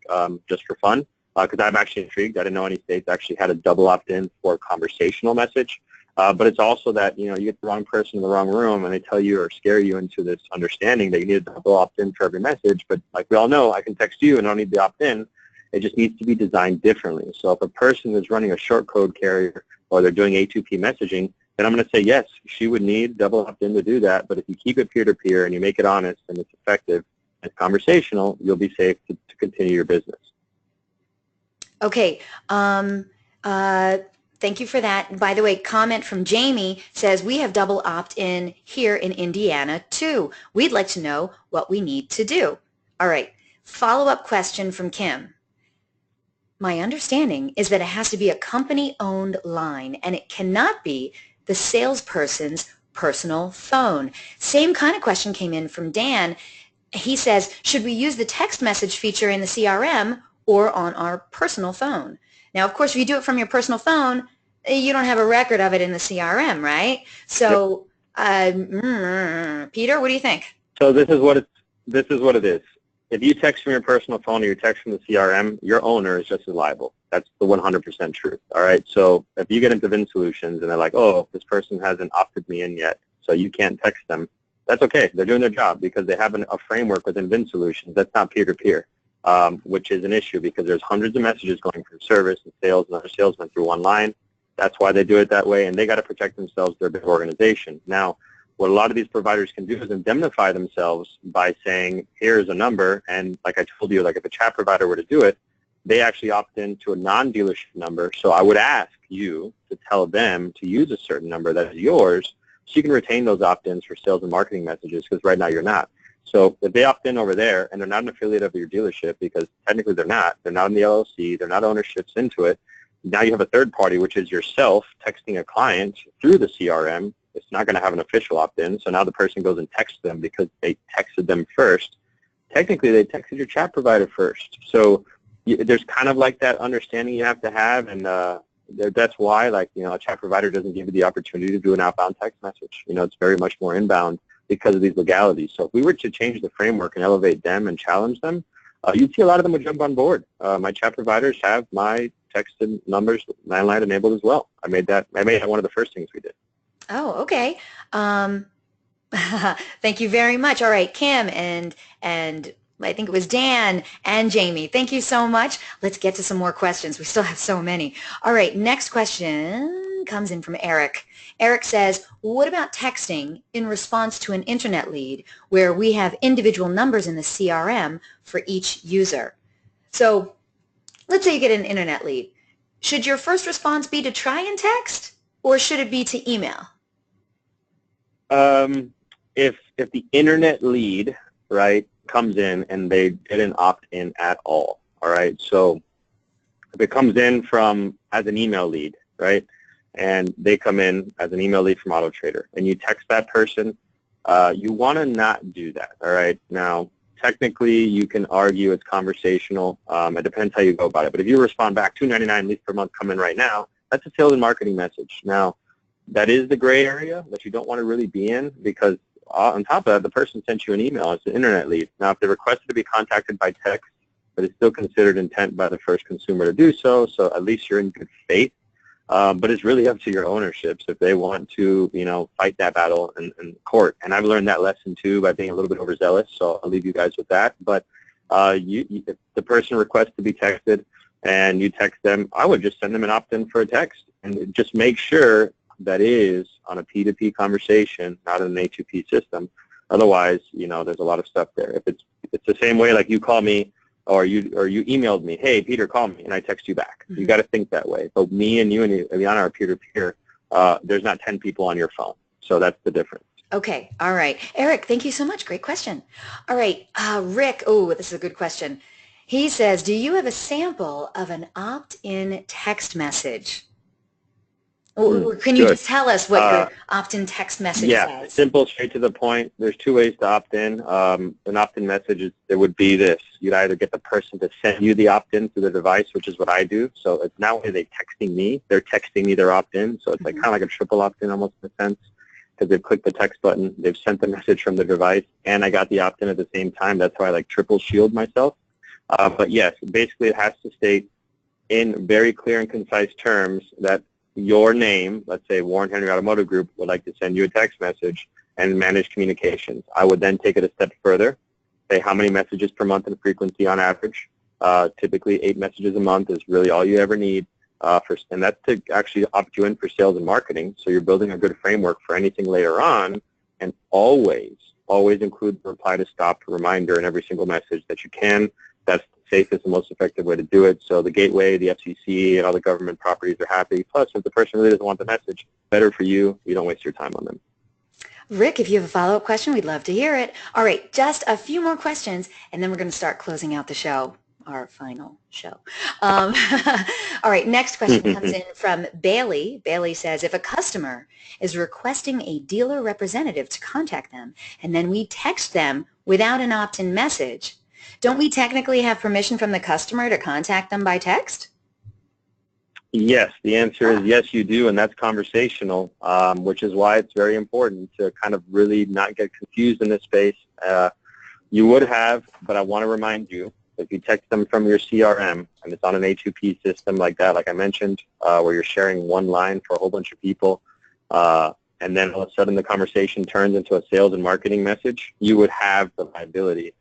just for fun, because I'm actually intrigued. I didn't know any states actually had a double opt-in for a conversational message. But it's also that, you get the wrong person in the wrong room and they tell you or scare you into this understanding that you need a double opt-in for every message. But like we all know, I can text you and I don't need the opt-in. It just needs to be designed differently. So if a person is running a short code carrier or they're doing A2P messaging, then I'm going to say, yes, she would need double opt-in to do that. But if you keep it peer-to-peer and you make it honest and it's effective and it's conversational, you'll be safe to continue your business. Okay. Thank you for that. By the way, comment from Jamie says, we have double opt-in here in Indiana, too. We'd like to know what we need to do. All right. Follow-up question from Kim. My understanding is that it has to be a company-owned line, and it cannot be the salesperson's personal phone. Same kind of question came in from Dan. He says, should we use the text message feature in the CRM or on our personal phone? Now, of course, if you do it from your personal phone, you don't have a record of it in the CRM, right? So, Peter, what do you think? So this is what it is. If you text from your personal phone or you text from the CRM, your owner is just as liable. That's the 100% truth. All right. So if you get into Vin Solutions and they're like, oh, this person hasn't opted me in yet, so you can't text them, that's okay. They're doing their job because they have a framework within Vin Solutions. That's not peer-to-peer, which is an issue because there's hundreds of messages going from service and sales and other salesmen through one line. That's why they do it that way, and they got to protect themselves. They're a big organization. Now, what a lot of these providers can do is indemnify themselves by saying, here's a number, and like I told you, like if a chat provider were to do it, they actually opt into a non-dealership number. So I would ask you to tell them to use a certain number that is yours so you can retain those opt-ins for sales and marketing messages, because right now you're not. So if they opt in over there and they're not an affiliate of your dealership, because technically they're not in the LLC, they're not ownerships into it, now you have a third party, which is yourself texting a client through the CRM. It's not going to have an official opt-in, so now the person goes and texts them because they texted them first. Technically, they texted your chat provider first. So there's kind of like that understanding you have to have, and that's why, like, a chat provider doesn't give you the opportunity to do an outbound text message. It's very much more inbound because of these legalities. So if we were to change the framework and elevate them and challenge them, you'd see a lot of them would jump on board. My chat providers have my text and numbers landline enabled as well. I made that one of the first things we did. Oh, okay. Thank you very much. All right, Kim and I think it was Dan and Jamie. Thank you so much. Let's get to some more questions. We still have so many. All right, next question comes in from Eric. Eric says, what about texting in response to an internet lead where we have individual numbers in the CRM for each user? So let's say you get an internet lead. Should your first response be to try and text, or should it be to email? If the internet lead, right, comes in and they didn't opt in at all right, so if it comes in as an email lead, right, and they come in as an email lead from AutoTrader, and you text that person, you want to not do that, all right? Now, technically, you can argue it's conversational. It depends how you go about it. But if you respond back, $2.99 leads per month come in right now, that's a sales and marketing message. Now, that is the gray area that you don't want to really be in, because on top of that, the person sent you an email. It's an internet lead. Now, if they requested to be contacted by text, but it's still considered intent by the first consumer to do so, so at least you're in good faith. But it's really up to your ownerships if they want to, fight that battle in court. And I've learned that lesson too by being a little bit overzealous, so I'll leave you guys with that. But if the person requests to be texted and you text them, I would just send them an opt-in for a text and just make sure that is on a P2P conversation, not an A2P system. Otherwise, there's a lot of stuff there. If it's the same way, like you call me or you emailed me, hey, Peter, call me, and I text you back. Mm-hmm. You got to think that way. So me and you and Eliana are peer-to-peer. There's not 10 people on your phone. So that's the difference. Okay. All right. Eric, thank you so much. Great question. All right. Rick, this is a good question. He says, do you have a sample of an opt-in text message? Or can you Good. just tell us what your opt-in text message Yeah, says? simple, straight to the point. There's two ways to opt in. An opt-in message it would be this. You'd either get the person to send you the opt-in through the device, which is what I do. So it's not only they texting me, they're texting me their opt-in. So it's like kind of like a triple opt-in almost in a sense, because they've clicked the text button, they've sent the message from the device, and I got the opt-in at the same time. That's how I like triple shield myself. But yes, basically it has to state in very clear and concise terms that your name, let's say Warren Henry Automotive Group, would like to send you a text message and manage communications. I would then take it a step further, say how many messages per month in frequency on average. Typically 8 messages a month is really all you ever need. And that's to actually opt you in for sales and marketing. So you're building a good framework for anything later on, and always include the reply to stop reminder in every single message that you can. That's the safest and most effective way to do it. So the gateway, the FCC, and all the government properties are happy. Plus, if the person really doesn't want the message, better for you. You don't waste your time on them. Rick, if you have a follow-up question, we'd love to hear it. All right, just a few more questions, and then we're going to start closing out the show, our final show. All right, next question comes in from Bailey. Bailey says, if a customer is requesting a dealer representative to contact them, and then we text them without an opt-in message, don't we technically have permission from the customer to contact them by text? Yes, the answer is yes, you do, and that's conversational, which is why it's very important to kind of really not get confused in this space. You would have, but I want to remind you, if you text them from your CRM, and it's on an A2P system like that, like I mentioned, where you're sharing one line for a whole bunch of people, and then all of a sudden the conversation turns into a sales and marketing message, you would have the liability.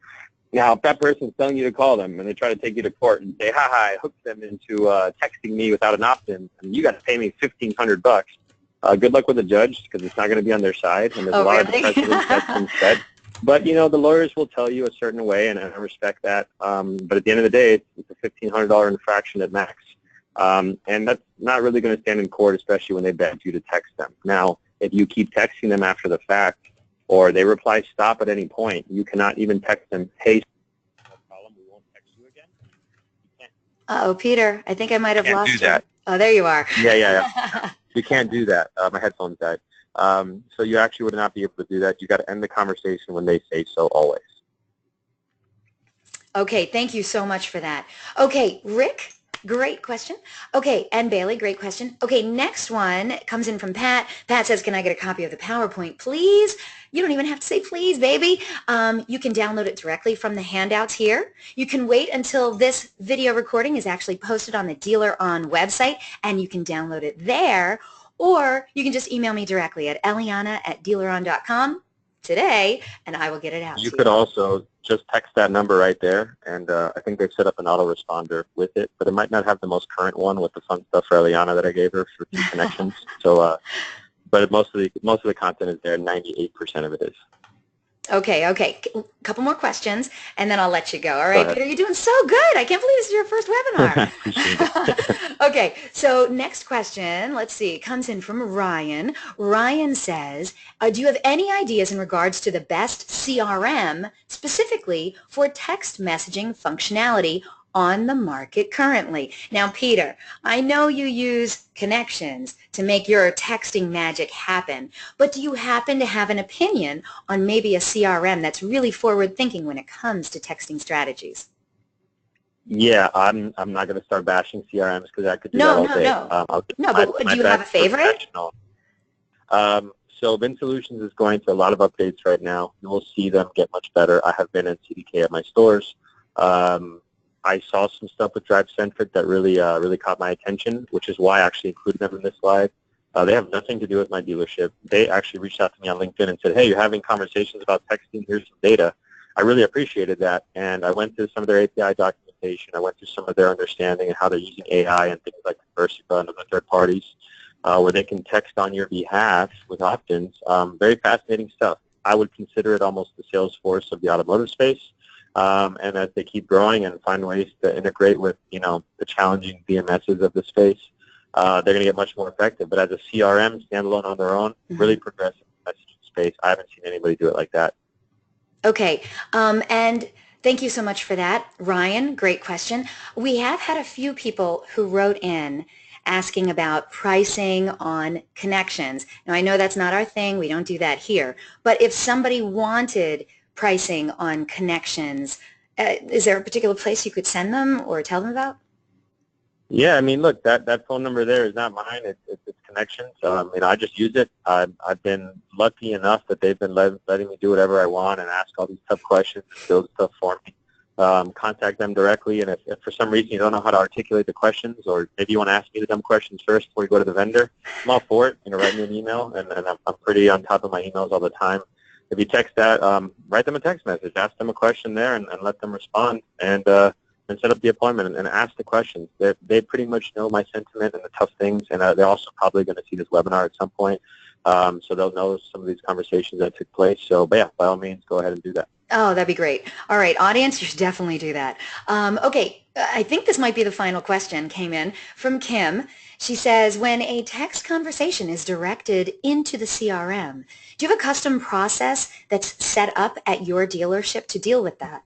Now, if that person's telling you to call them and they try to take you to court and say, ha, I hooked them into texting me without an opt-in, and you got to pay me $1,500, good luck with the judge, because it's not going to be on their side, and there's a lot of precedents that's been set. But, you know, the lawyers will tell you a certain way, and I respect that. But at the end of the day, it's a $1,500 infraction at max. And that's not really going to stand in court, especially when they beg you to text them. Now, if you keep texting them after the fact, or they reply stop at any point, you cannot even text them, hey, no problem, we won't text you again. You Uh-oh, Peter, I think I might have lost you. That. Oh, there you are. Yeah. You can't do that. My headphones died. So you actually would not be able to do that. You got to end the conversation when they say so, always. Okay, thank you so much for that. Okay, Rick, great question. Okay, and Bailey, great question. Okay, next one comes in from Pat. Pat says, can I get a copy of the PowerPoint, please? You don't even have to say please, baby. You can download it directly from the handouts here. You can wait until this video recording is actually posted on the Dealer On website, and you can download it there. Or you can just email me directly at eliana@dealeron.com today, and I will get it out to you. You could also just text that number right there, and I think they've set up an autoresponder with it, but it might not have the most current one with the fun stuff for Eliana that I gave her for connections. So, but most of the content is there. 98% of it is. Okay. A couple more questions, and then I'll let you go. All right, Peter, you're doing so good. I can't believe this is your first webinar. Appreciate it. Okay, so next question, let's see, comes in from Ryan. Ryan says, do you have any ideas in regards to the best CRM specifically for text messaging functionality on the market currently? Now, Peter, I know you use connections to make your texting magic happen, but do you happen to have an opinion on maybe a CRM that's really forward-thinking when it comes to texting strategies? Yeah, I'm not going to start bashing CRMs because I could do that all day. No, but do you have a favorite? So Vin Solutions is going through a lot of updates right now. You will see them get much better. I have been in CDK at my stores. I saw some stuff with Drive-Centric that really caught my attention, which is why I actually included them in this slide. They have nothing to do with my dealership. They actually reached out to me on LinkedIn and said, hey, you're having conversations about texting. Here's some data. I really appreciated that, and I went through some of their API documentation. I went through some of their understanding and how they're using AI and things like Conversational and other third parties where they can text on your behalf with opt-ins. Very fascinating stuff. I would consider it almost the Salesforce of the automotive space. And as they keep growing and find ways to integrate with, the challenging VMSs of the space, they're going to get much more effective. But as a CRM, standalone on their own, really progressive messaging space, I haven't seen anybody do it like that. Okay, and thank you so much for that, Ryan. Great question. We have had a few people who wrote in asking about pricing on connections. Now, I know that's not our thing. We don't do that here. But if somebody wanted pricing on connections, is there a particular place you could send them or tell them about? Yeah, I mean, look, that phone number there is not mine. It's Connections. I just use it. I've been lucky enough that they've been letting me do whatever I want and ask all these tough questions and build stuff for me. Contact them directly, and if for some reason you don't know how to articulate the questions, or maybe you want to ask me the dumb questions first before you go to the vendor, I'm all for it. Write me an email, and I'm pretty on top of my emails all the time. If you text that, write them a text message, ask them a question there, and let them respond, and set up the appointment and ask the questions. They pretty much know my sentiment and the tough things, and they're also probably going to see this webinar at some point, so they'll know some of these conversations that took place. So, but yeah, by all means, go ahead and do that. Oh, that'd be great. All right, audience, you should definitely do that. Okay, I think this might be the final question, came in from Kim. She says, when a text conversation is directed into the CRM, do you have a custom process that's set up at your dealership to deal with that?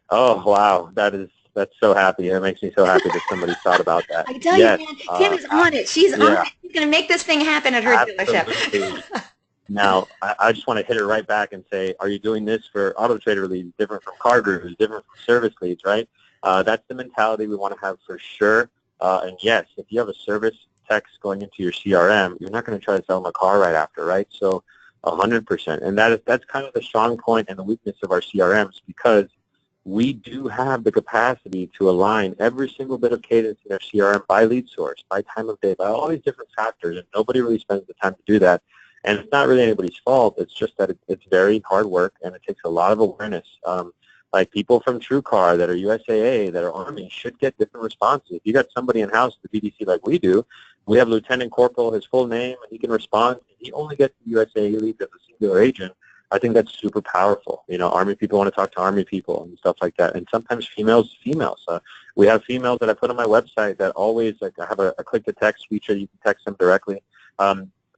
Oh, wow. That's so happy. It makes me so happy that somebody thought about that. I tell you, man, Kim is on it. She's on it. She's going to make this thing happen at her dealership. Now, I just want to hit her right back and say, are you doing this for auto trader leads, different from car gurus, different from service leads, right? That's the mentality we want to have for sure. And yes, if you have a service text going into your CRM, you're not going to try to sell them a car right after, right? So 100%. And that's kind of the strong point and the weakness of our CRMs, because we do have the capacity to align every single bit of cadence in our CRM by lead source, by time of day, by all these different factors, and nobody really spends the time to do that. And it's not really anybody's fault. It's just that it's very hard work, and it takes a lot of awareness. Like people from TrueCar that are USAA, that are Army, should get different responses. If you got somebody in-house at the BDC like we do, we have Lieutenant Corporal, his full name, and he can respond. He only gets the USAA leads as a singular agent. I think that's super powerful. Army people want to talk to Army people and stuff like that. And sometimes females. We have females that I put on my website that always, like, I have a click-to-text feature. You can text them directly.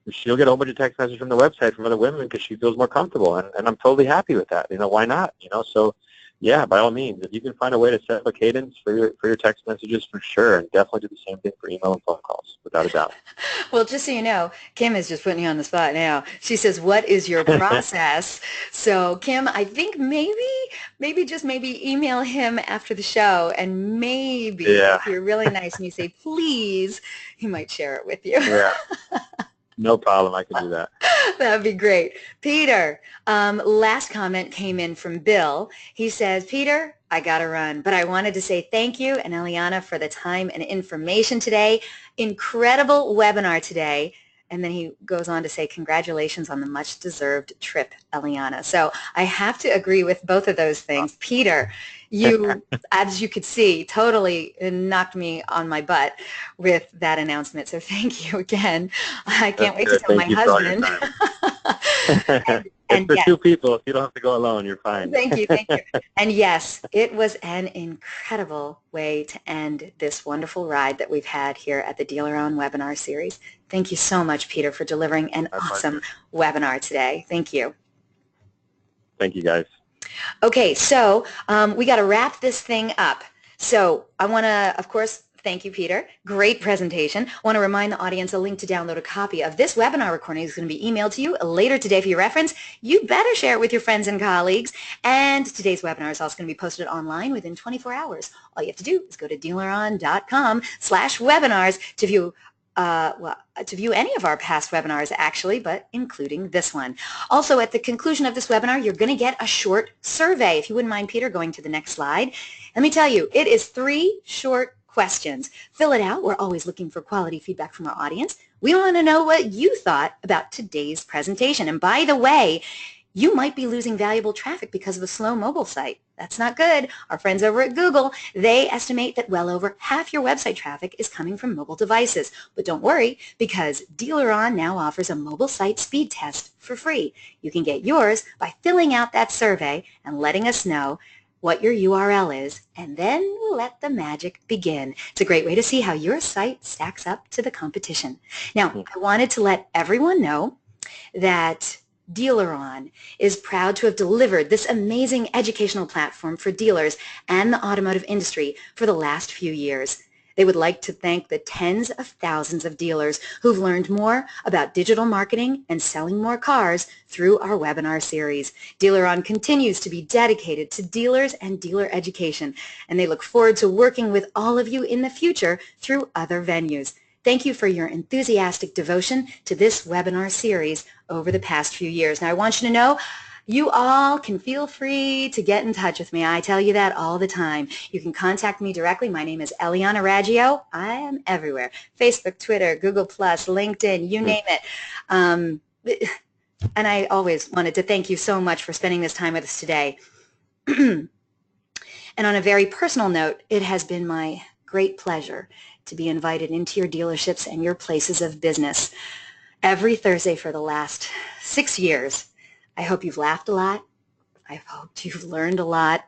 She'll get a whole bunch of text messages from the website from other women because she feels more comfortable, and I'm totally happy with that. Why not? So yeah, by all means, if you can find a way to set up a cadence for your text messages, for sure, and definitely do the same thing for email and phone calls, without a doubt. Well, just so you know, Kim is just putting you on the spot now. She says, what is your process? So, Kim, I think maybe email him after the show, and maybe if you're really nice and you say, please, he might share it with you. Yeah. No problem. I can do that. That'd be great. Peter, last comment came in from Bill. He says, Peter, I got to run, but I wanted to say thank you and Eliana for the time and information today. Incredible webinar today. And then he goes on to say, congratulations on the much-deserved trip, Eliana. So I have to agree with both of those things. Peter, you, as you could see, totally knocked me on my butt with that announcement. So thank you again. I can't wait to tell my husband. And for two people, you don't have to go alone. You're fine. Thank you. And yes, it was an incredible way to end this wonderful ride that we've had here at the Dealer On webinar series. Thank you so much, Peter, for delivering an awesome webinar today. Thank you. Thank you, guys. Okay, so we got to wrap this thing up. So I want to, of course, thank you, Peter. Great presentation. I want to remind the audience a link to download a copy of this webinar recording is going to be emailed to you later today for your reference. You better share it with your friends and colleagues. And today's webinar is also going to be posted online within 24 hours. All you have to do is go to dealeron.com/webinars to view any of our past webinars, actually, but including this one. Also, at the conclusion of this webinar, you're going to get a short survey. If you wouldn't mind, Peter, going to the next slide. Let me tell you, it is 3 short questions. Fill it out. We're always looking for quality feedback from our audience. We want to know what you thought about today's presentation. And by the way, you might be losing valuable traffic because of a slow mobile site. That's not good. Our friends over at Google, they estimate that well over half your website traffic is coming from mobile devices. But don't worry, because Dealer On now offers a mobile site speed test for free. You can get yours by filling out that survey and letting us know what your URL is, and then we'll let the magic begin. It's a great way to see how your site stacks up to the competition. Now, I wanted to let everyone know that Dealer On is proud to have delivered this amazing educational platform for dealers and the automotive industry for the last few years. They would like to thank the tens of thousands of dealers who've learned more about digital marketing and selling more cars through our webinar series. Dealer On continues to be dedicated to dealers and dealer education, and they look forward to working with all of you in the future through other venues. Thank you for your enthusiastic devotion to this webinar series over the past few years. Now, I want you to know you all can feel free to get in touch with me. I tell you that all the time. You can contact me directly. My name is Eliana Raggio. I am everywhere. Facebook, Twitter, Google+, LinkedIn, you name it. And I always wanted to thank you so much for spending this time with us today. And on a very personal note, it has been my great pleasure to be invited into your dealerships and your places of business every Thursday for the last 6 years. I hope you've laughed a lot. I hope you've learned a lot.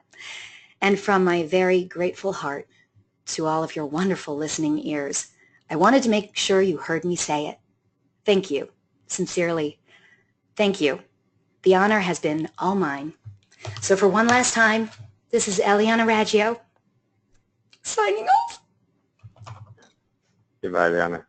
And from my very grateful heart to all of your wonderful listening ears, I wanted to make sure you heard me say it. Thank you. Sincerely, thank you. The honor has been all mine. So for one last time, this is Eliana Raggio signing off. Goodbye, Eliana.